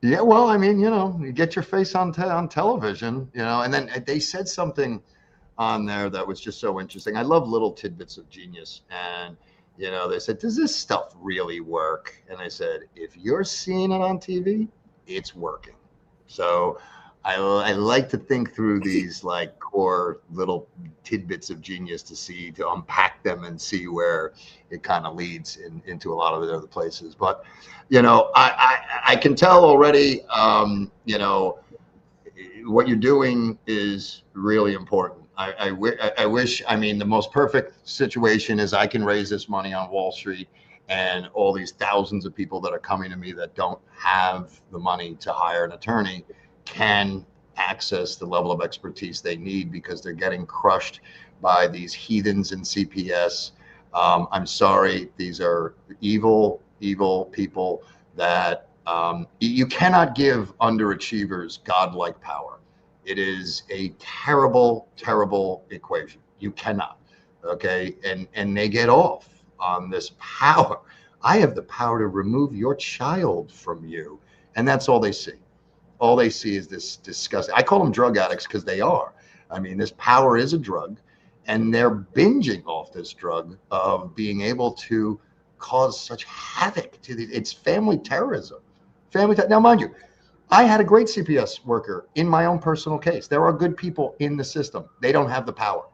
Yeah, well, I mean, you get your face on television, and then they said something on there that was just so interesting. I love little tidbits of genius, and they said, "Does this stuff really work?" And I said, "If you're seeing it on TV, it's working." So I like to think through these like core little tidbits of genius to unpack them and see where it kind of leads into a lot of the other places. But, I can tell already, what you're doing is really important. I wish, the most perfect situation is I can raise this money on Wall Street and all these thousands of people that are coming to me that don't have the money to hire an attorney can access the level of expertise they need because they're getting crushed by these heathens in CPS. I'm sorry, these are evil people that you cannot give underachievers godlike power. It is a terrible, terrible equation. You cannot. Okay. And they get off on this power. I have the power to remove your child from you. And that's all they see. All they see is this disgusting. I call them drug addicts because they are. This power is a drug, and they're binging off this drug of being able to cause such havoc to it's family terrorism. Now, mind you, I had a great CPS worker in my own personal case. There are good people in the system. They don't have the power.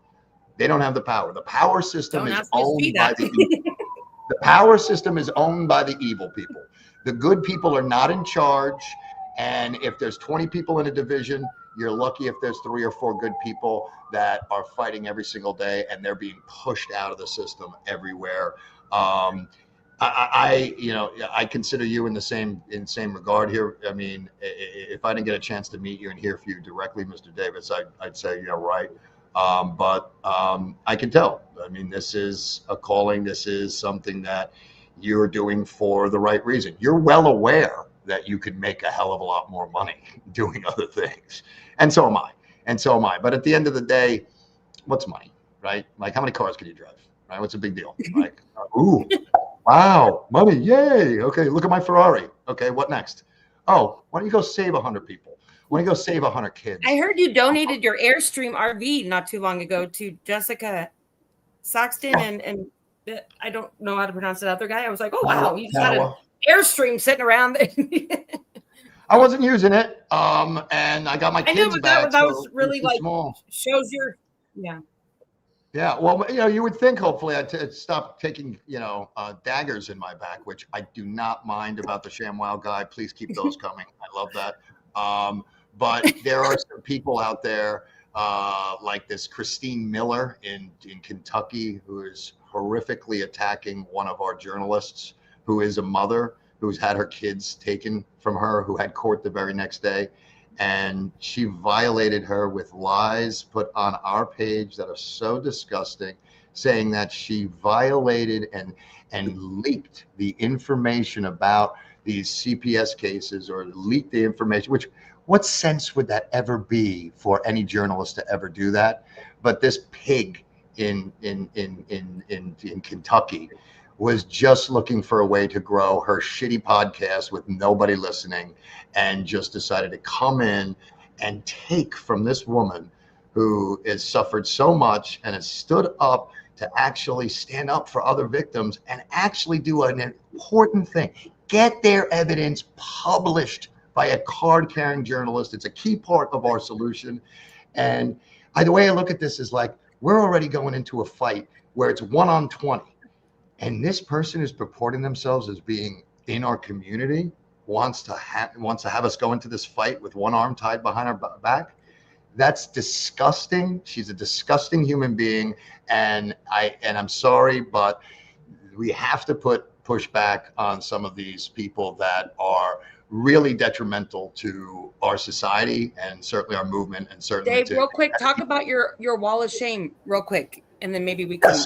The power system is owned by the power system is owned by the evil people. The good people are not in charge. And if there's 20 people in a division, you're lucky if there's 3 or 4 good people that are fighting every single day, and they're being pushed out of the system everywhere. I consider you in the same regard here. If I didn't get a chance to meet you and hear from you directly, Mr. Davis, I'd say right. But I can tell. This is a calling. This is something that you're doing for the right reason. You're well aware that you could make a hell of a lot more money doing other things. And so am I. But at the end of the day, what's money, right? Like, how many cars can you drive, right? What's a big deal? Like, ooh, wow, money, yay. Okay, look at my Ferrari. Okay, what next? Oh, why don't you go save 100 people? Why don't you go save 100 kids? I heard you donated your Airstream RV not too long ago to Jessica Saxton and I don't know how to pronounce that other guy. I was like, oh, wow, you just had an Airstream sitting around there. I wasn't using it, and I got my kids back. That was really like small. Shows your, Yeah, well, you would think hopefully I'd stop taking, daggers in my back, which I do not mind about the ShamWow guy. Please keep those coming. I love that. But there are some people out there like this Christine Miller in Kentucky, who is horrifically attacking one of our journalists, who is a mother who's had her kids taken from her, who had court the very next day. And she violated her with lies put on our page that are so disgusting, saying that she violated and leaked the information about these CPS cases, or leaked the information, which what sense would that ever be for any journalist to ever do that? But this pig in Kentucky was just looking for a way to grow her shitty podcast with nobody listening, and just decided to come in and take from this woman who has suffered so much and has stood up to actually stand up for other victims and actually do an important thing. Get their evidence published by a card-carrying journalist. It's a key part of our solution. And the way I look at this is like, we're already going into a fight where it's 1 on 20. And this person is purporting themselves as being in our community. wants to have us go into this fight with one arm tied behind our back. That's disgusting. She's a disgusting human being, and I'm sorry, but we have to push back on some of these people that are really detrimental to our society and certainly our movement, and certainly Dave, real quick, talk about your wall of shame real quick, and then maybe we can.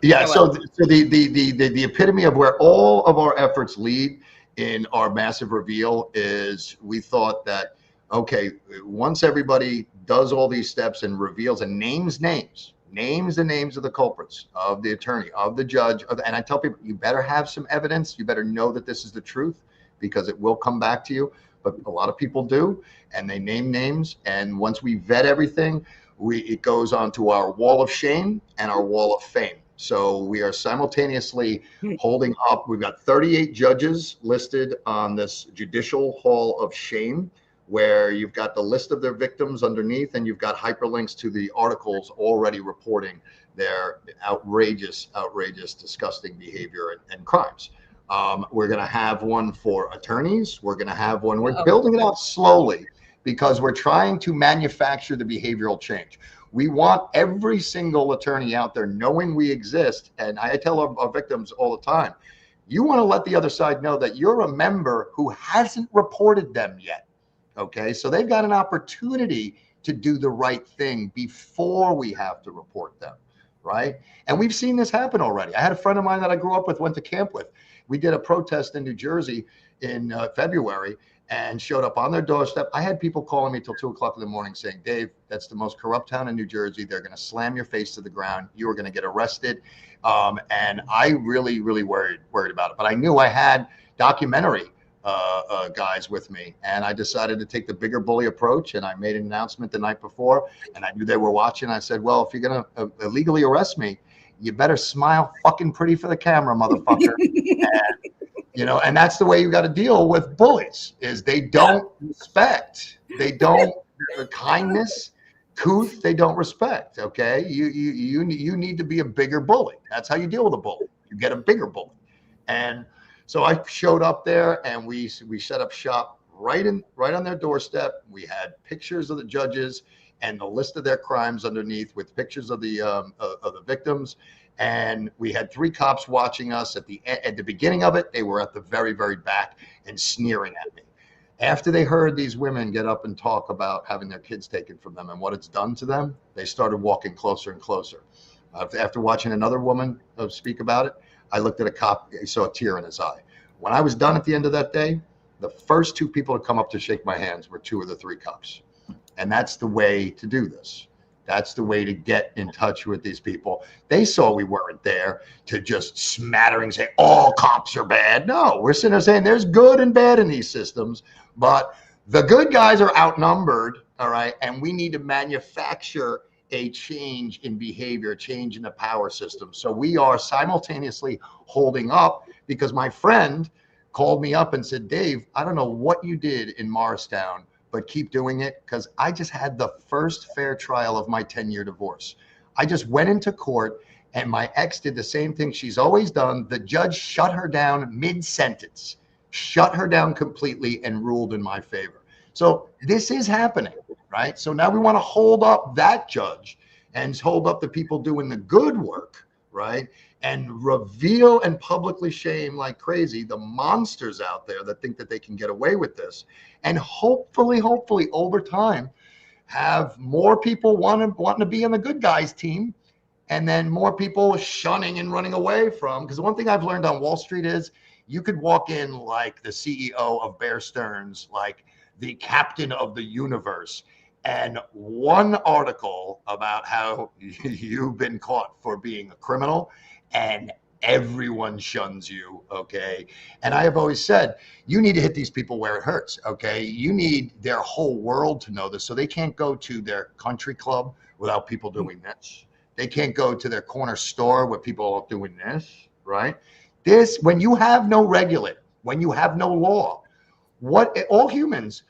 Yeah. So the epitome of where all of our efforts lead in our massive reveal is, we thought that, okay, once everybody does all these steps and reveals and names the names of the culprits, of the attorney, of the judge, and I tell people, you better have some evidence. You better know that this is the truth, because it will come back to you. But a lot of people do, and they name names. And once we vet everything, it goes onto our wall of shame and our wall of fame. So we are simultaneously holding up. We've got 38 judges listed on this Judicial Hall of Shame, where you've got the list of their victims underneath, and you've got hyperlinks to the articles already reporting their outrageous, disgusting behavior and crimes. We're going to have one for attorneys. We're going to have one. We're building it out slowly, because we're trying to manufacture the behavioral change. We want every single attorney out there knowing we exist. And I tell our victims all the time, you want to let the other side know that you're a member who hasn't reported them yet. Okay, so they've got an opportunity to do the right thing before we have to report them, right? And we've seen this happen already. I had a friend of mine that I grew up with, went to camp with. We did a protest in New Jersey in February, and showed up on their doorstep. I had people calling me till 2 o'clock in the morning saying, Dave, that's the most corrupt town in New Jersey. They're going to slam your face to the ground. You are going to get arrested. And I really, really worried about it. But I knew I had documentary guys with me, and I decided to take the bigger bully approach. And I made an announcement the night before, and I knew they were watching. I said, well, if you're going to illegally arrest me, you better smile fucking pretty for the camera, motherfucker. And that's the way you got to deal with bullies, is they don't respect, kindness, couth, they don't respect. Okay. You need to be a bigger bully. That's how you deal with a bully. You get a bigger bully. And so I showed up there, and we set up shop right on their doorstep. We had pictures of the judges and the list of their crimes underneath, with pictures of the victims. And we had 3 cops watching us at the beginning of it. They were at the very, very back and sneering at me. After they heard these women get up and talk about having their kids taken from them and what it's done to them, they started walking closer and closer. After watching another woman speak about it, I looked at a cop, I saw a tear in his eye. When I was done at the end of that day, the first 2 people to come up to shake my hands were 2 of the 3 cops. And that's the way to do this. That's the way to get in touch with these people. They saw we weren't there to just smattering say all cops are bad. No, we're sitting there saying there's good and bad in these systems, but the good guys are outnumbered, all right? And we need to manufacture a change in behavior, change in the power system. So we are simultaneously holding up, because my friend called me up and said, Dave, I don't know what you did in Morristown, but keep doing it, because I just had the first fair trial of my 10-year divorce. I just went into court, and my ex did the same thing she's always done. The judge shut her down mid-sentence, shut her down completely, and ruled in my favor. So this is happening, right? So now we want to hold up that judge and hold up the people doing the good work, right? And reveal and publicly shame like crazy the monsters out there that think that they can get away with this. And hopefully over time, have more people wanting to be on the good guys team, and then more people shunning and running away from. Because the one thing I've learned on Wall Street is you could walk in like the CEO of Bear Stearns, like the captain of the universe, and one article about how you've been caught for being a criminal, and everyone shuns you. Okay. And I have always said, you need to hit these people where it hurts. Okay. You need their whole world to know this. So they can't go to their country club without people doing this. They can't go to their corner store with people doing this, right? This, when you have no regulator, when you have no law, what all humans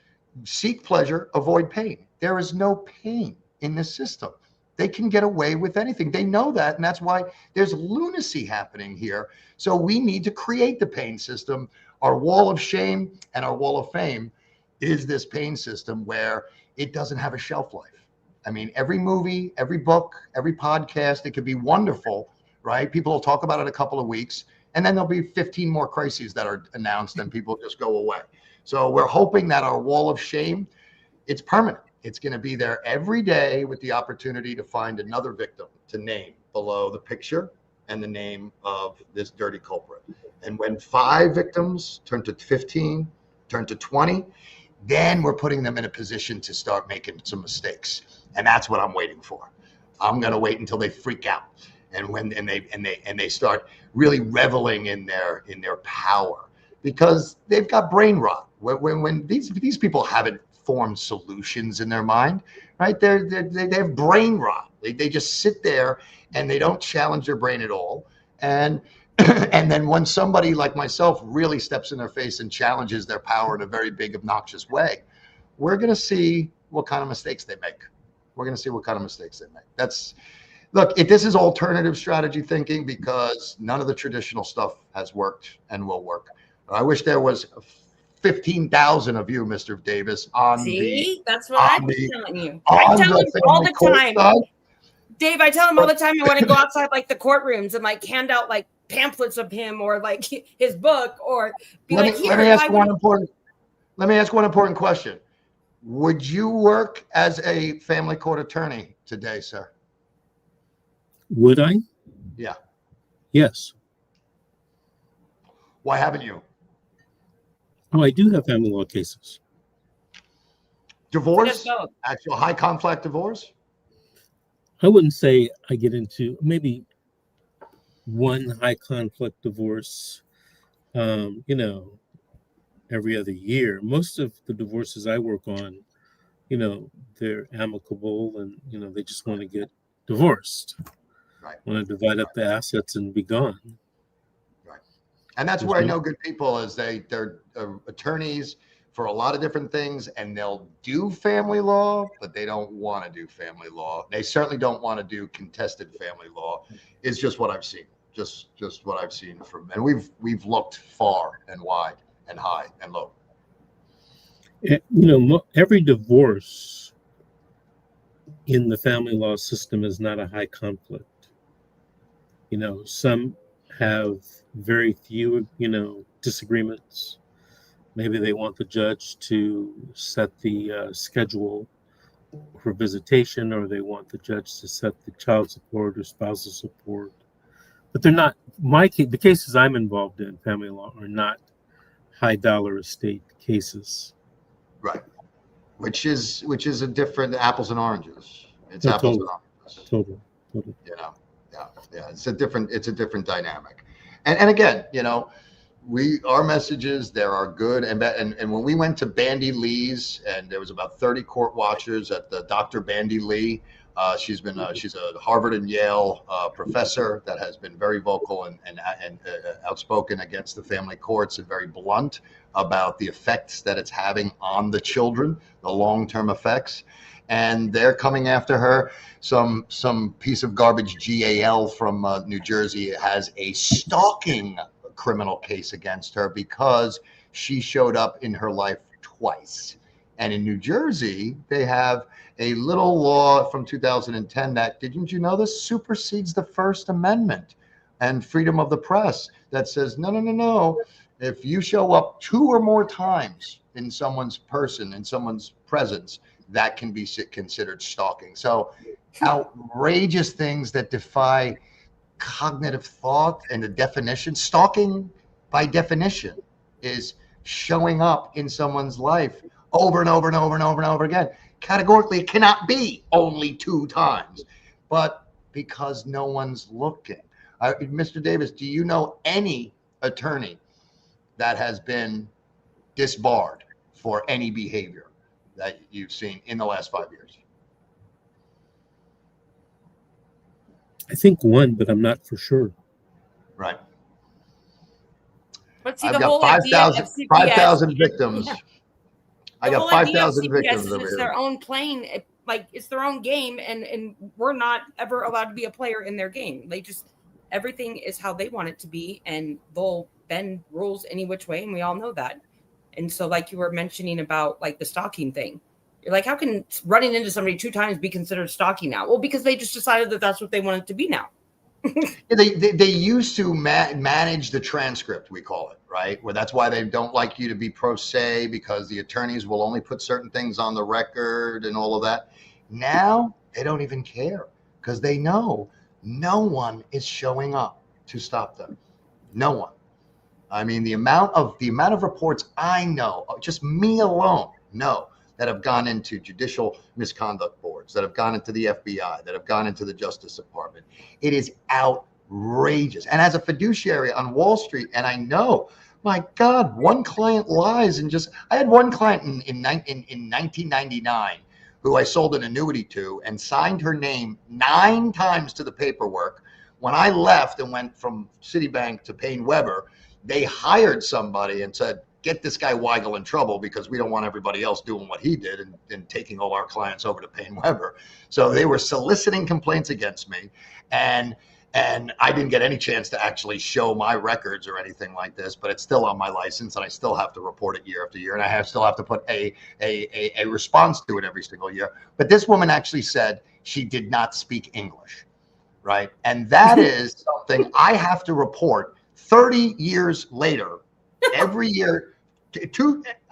seek pleasure, avoid pain. There is no pain in this system. They can get away with anything. They know that, and that's why there's lunacy happening here. So we need to create the pain system Our wall of shame and our wall of fame is this pain system where it doesn't have a shelf life. I mean, every movie, every book, every podcast, it could be wonderful, right? People will talk about it a couple of weeks, and then there'll be 15 more crises that are announced and people just go away. So we're hoping that our wall of shame, it's permanent. It's going to be there every day with the opportunity to find another victim to name below the picture and the name of this dirty culprit. And when 5 victims turn to 15, turn to 20, then we're putting them in a position to start making some mistakes. And that's what I'm waiting for. I'm going to wait until they freak out. And when they start really reveling in their power, because they've got brain rot. When these people haven't formed solutions in their mind, right? They have brain rot. They just sit there and they don't challenge their brain at all. And and then when somebody like myself really steps in their face and challenges their power in a very big, obnoxious way, we're going to see what kind of mistakes they make. We're going to see what kind of mistakes they make. This is alternative strategy thinking, because none of the traditional stuff has worked and will work. I wish there was 15,000 of you, Mr. Davis, that's what I'm telling you. I tell him all the time. Side. Dave, I tell him all the time I want to go outside like the courtrooms and like hand out like pamphlets of him or like his book, or let me ask one important question. Would you work as a family court attorney today, sir? Would I? Yeah. Yes. Why haven't you? Oh, I do have family law cases. Divorce? Actual high conflict divorce? I wouldn't say I get into maybe one high conflict divorce, every other year. Most of the divorces I work on, they're amicable and, they just want to get divorced. Right. Want to divide up the assets and be gone. Right. And that's where I know good people is they're attorneys for a lot of different things, and they'll do family law, but they don't want to do family law. They certainly don't want to do contested family law. It's just what I've seen. Just what I've seen and we've looked far and wide and high and low. Every divorce in the family law system is not a high conflict. Some have very few, disagreements. Maybe they want the judge to set the schedule for visitation, or they want the judge to set the child support or spousal support. But they're not, the cases I'm involved in, family law, are not high dollar estate cases. Right. Which is a different apples and oranges. It's apples and oranges. Totally. Yeah. It's a different dynamic. And again, our messages there are good, and when we went to Bandy Lee's, and there was about 30 court watchers at the Dr. Bandy Lee. She's a Harvard and Yale professor that has been very vocal and outspoken against the family courts, and very blunt about the effects that it's having on the children, the long-term effects. And they're coming after her. Some piece of garbage GAL from New Jersey has a stalking criminal case against her because she showed up in her life twice. And in New Jersey, they have a little law from 2010 that, didn't you know this, supersedes the First Amendment and freedom of the press, that says, no. If you show up 2 or more times in someone's person, in someone's presence, that can be considered stalking. So outrageous things that defy cognitive thought and the definition. Stalking, by definition, is showing up in someone's life over and over and over and over and over again. Categorically, it cannot be only 2 times, but because no one's looking. Mr. Davis, do you know any attorney that has been disbarred for any behavior that you've seen in the last 5 years? I think one, but I'm not for sure. Right. But see, I've the got whole 5,000 victims. Yeah. I got 5,000 victims over it's here. their own plane, it's their own game, and we're not ever allowed to be a player in their game. Everything is how they want it to be, and they'll bend rules any which way, and we all know that. And so, like you were mentioning about like the stalking thing, you're like, how can running into somebody 2 times be considered stalking now? Well, because they just decided that that's what they wanted to be now. They used to manage the transcript, we call it, right? Where that's why they don't like you to be pro se, because the attorneys will only put certain things on the record and all of that. Now they don't even care, because they know no one is showing up to stop them. No one. I mean, the amount of reports I know, just me alone know, that have gone into judicial misconduct boards, that have gone into the FBI, that have gone into the Justice Department. It is outrageous. And as a fiduciary on Wall Street, and I know, my God, one client lies and just, I had one client in 1999 who I sold an annuity to and signed her name 9 times to the paperwork. When I left and went from Citibank to Payne Weber, they hired somebody and said, get this guy Waggle in trouble, because we don't want everybody else doing what he did and taking all our clients over to Payne Weber. So they were soliciting complaints against me, and I didn't get any chance to actually show my records or anything like this, but it's still on my license, and I still have to report it year after year, and I still have to put a response to it every single year. But this woman actually said she did not speak English, right? And that is something I have to report 30 years later. Every year,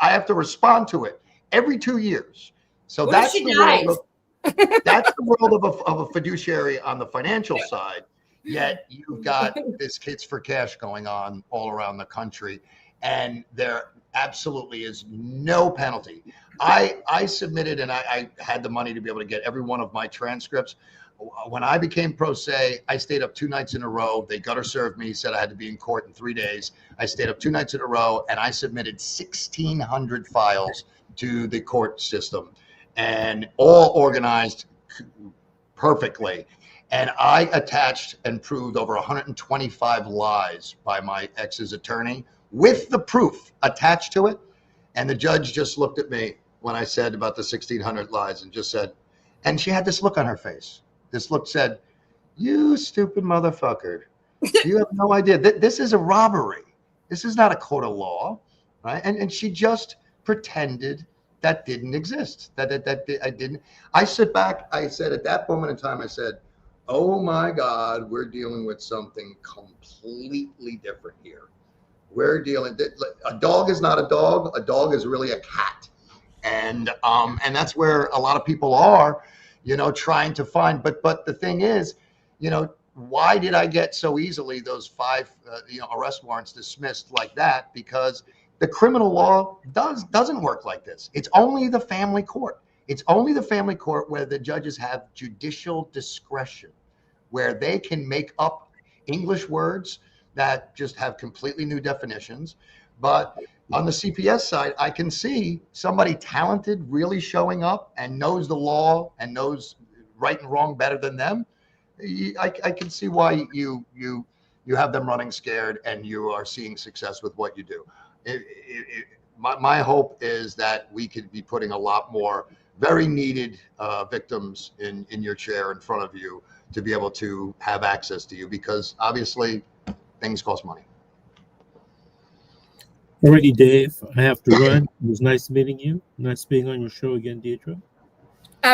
I have to respond to it every 2 years. So that's the world of a fiduciary on the financial side. Yet you've got this kids for cash going on all around the country, and there absolutely is no penalty. I submitted, and I had the money to be able to get every one of my transcripts. When I became pro se, I stayed up 2 nights in a row. They gutter served me, said I had to be in court in 3 days. I stayed up 2 nights in a row, and I submitted 1,600 files to the court system, and all organized perfectly. And I attached and proved over 125 lies by my ex's attorney with the proof attached to it. And the judge just looked at me when I said about the 1,600 lies and just said, and she had this look on her face. This look said, you stupid motherfucker. You have no idea. This is a robbery. This is not a court of law, right? And she just pretended that didn't exist. That I didn't. I sit back. I said at that moment in time, I said, oh my God, we're dealing with something completely different here. We're dealing. A dog is not a dog. A dog is really a cat, and that's where a lot of people are, trying to find. But the thing is, why did I get so easily those 5 arrest warrants dismissed like that? Because the criminal law doesn't work like this. It's only the family court. It's only the family court where the judges have judicial discretion, where they can make up English words that just have completely new definitions. But on the CPS side, I can see somebody talented really showing up and knows the law and knows right and wrong better than them. I can see why you have them running scared and you are seeing success with what you do. My hope is that we could be putting a lot more very needed victims in your chair in front of you to be able to have access to you, because obviously things cost money. Alrighty, Dave, I have to run. It was nice meeting you. Nice being on your show again, Deidre.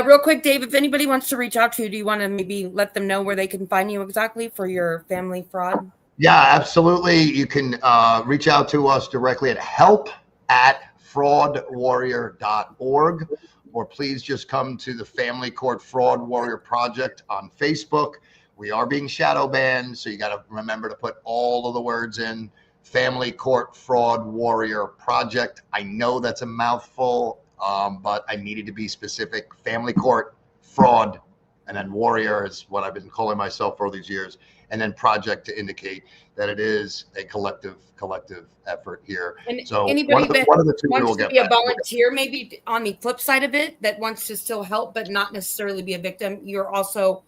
Real quick, Dave, if anybody wants to reach out to you, do you want to maybe let them know where they can find you exactly for your family fraud? Yeah, absolutely. You can reach out to us directly at help@fraudwarrior.org, or please just come to the Family Court Fraud Warrior Project on Facebook. We are being shadow banned, so you got to remember to put all of the words in. Family Court Fraud Warrior Project. I know that's a mouthful, but I needed to be specific. Family Court Fraud, and then Warrior is what I've been calling myself for all these years, and then Project to indicate that it is a collective effort here. And so anybody that wants to be a volunteer, maybe on the flip side of it, that wants to still help but not necessarily be a victim, you're also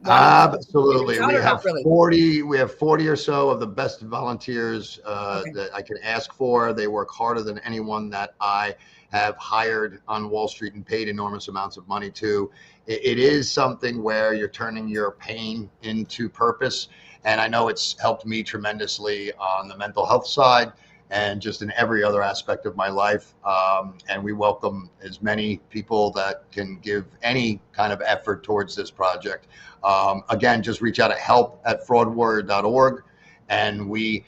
Absolutely. We have really? 40 or so of the best volunteers that I can ask for. They work harder than anyone that I have hired on Wall Street and paid enormous amounts of money to. It is something where you're turning your pain into purpose. And I know it's helped me tremendously on the mental health side and just in every other aspect of my life. And we welcome as many people that can give any kind of effort towards this project. Again, just reach out at help@fraudwarrior.org, and we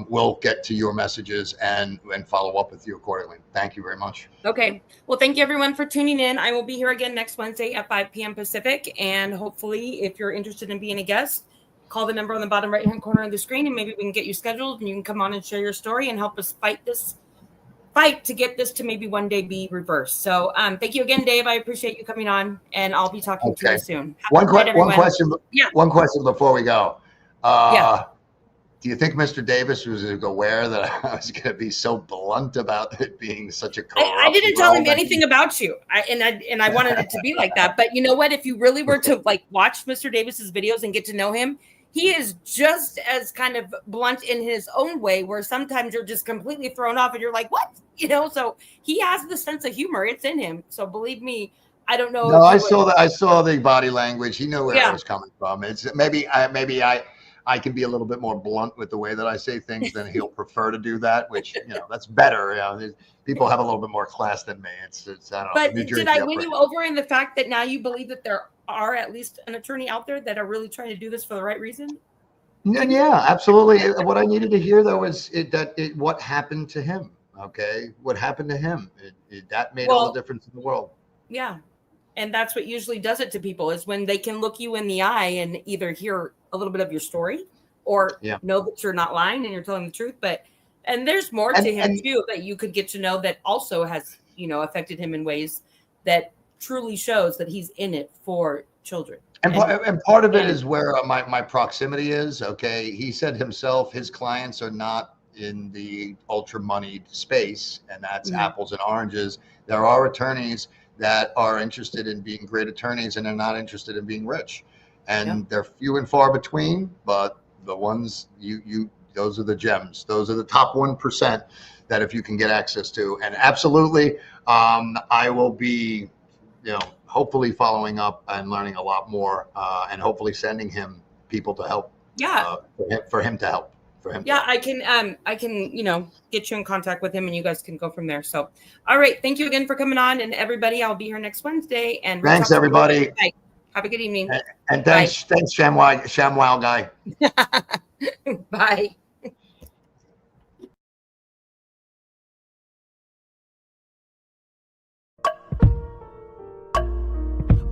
will get to your messages and follow up with you accordingly. Thank you very much. Okay. Well, thank you everyone for tuning in. I will be here again next Wednesday at 5 p.m. Pacific. And hopefully, if you're interested in being a guest, call the number on the bottom right-hand corner of the screen, and maybe we can get you scheduled, and you can come on and share your story and help us fight to get this to maybe one day be reversed. So thank you again, Dave. I appreciate you coming on, and I'll be talking to you soon. One question before we go. Do you think Mr. Davis was aware that I was going to be so blunt about it being such a corrupt I didn't tell him anything about you. I wanted it to be like that. But you know what? If you really were to watch Mr. Davis's videos and get to know him, he is just as kind of blunt in his own way, where sometimes you're just completely thrown off and you're like, what? So he has the sense of humor. It's in him. So believe me, I don't know. No, I saw the body language. He knew where I was coming from. It's maybe I can be a little bit more blunt with the way that I say things than he'll prefer to do that, which, that's better. People have a little bit more class than me. It's I don't know. But did I win you over in the fact that now you believe that there are at least an attorney out there that are really trying to do this for the right reason? Yeah, absolutely. What I needed to hear, though, is what happened to him. Okay. What happened to him? That made all the difference in the world. Yeah. And that's what usually does it to people, is when they can look you in the eye and either hear a little bit of your story or know that you're not lying and you're telling the truth. And there's more to him too, that you could get to know that also has, affected him in ways that truly shows that he's in it for children. And part of it is where my proximity is. Okay. He said himself, his clients are not in the ultra moneyed space, and that's apples and oranges. There are attorneys that are interested in being great attorneys, and they're not interested in being rich. And they're few and far between, but the ones those are the gems. Those are the top 1% that if you can get access to. And absolutely, I will be, hopefully following up and learning a lot more, and hopefully sending him people to help. For him to help. I can get you in contact with him, and you guys can go from there. So, all right. Thank you again for coming on, and everybody, I'll be here next Wednesday. And thanks, everybody. Have a good evening. And thanks, ShamWow guy. Bye.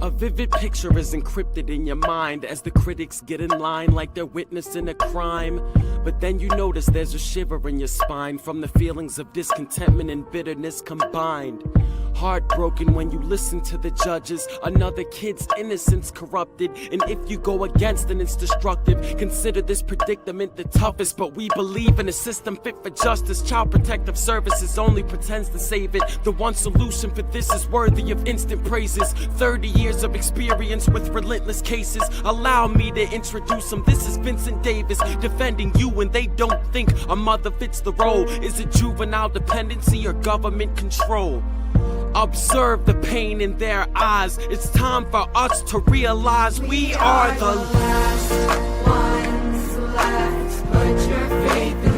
A vivid picture is encrypted in your mind as the critics get in line like they're witnessing a crime. But then you notice there's a shiver in your spine from the feelings of discontentment and bitterness combined. Heartbroken when you listen to the judges, another kid's innocence corrupted. And if you go against it, it's destructive. Consider this predicament the toughest, but we believe in a system fit for justice. Child Protective Services only pretends to save it. The one solution for this is worthy of instant praises. 30 years of experience with relentless cases. Allow me to introduce them. This is Vincent Davis, defending you when they don't think a mother fits the role. Is it juvenile dependency or government control? Observe the pain in their eyes. It's time for us to realize we are the last ones left. Put your faith in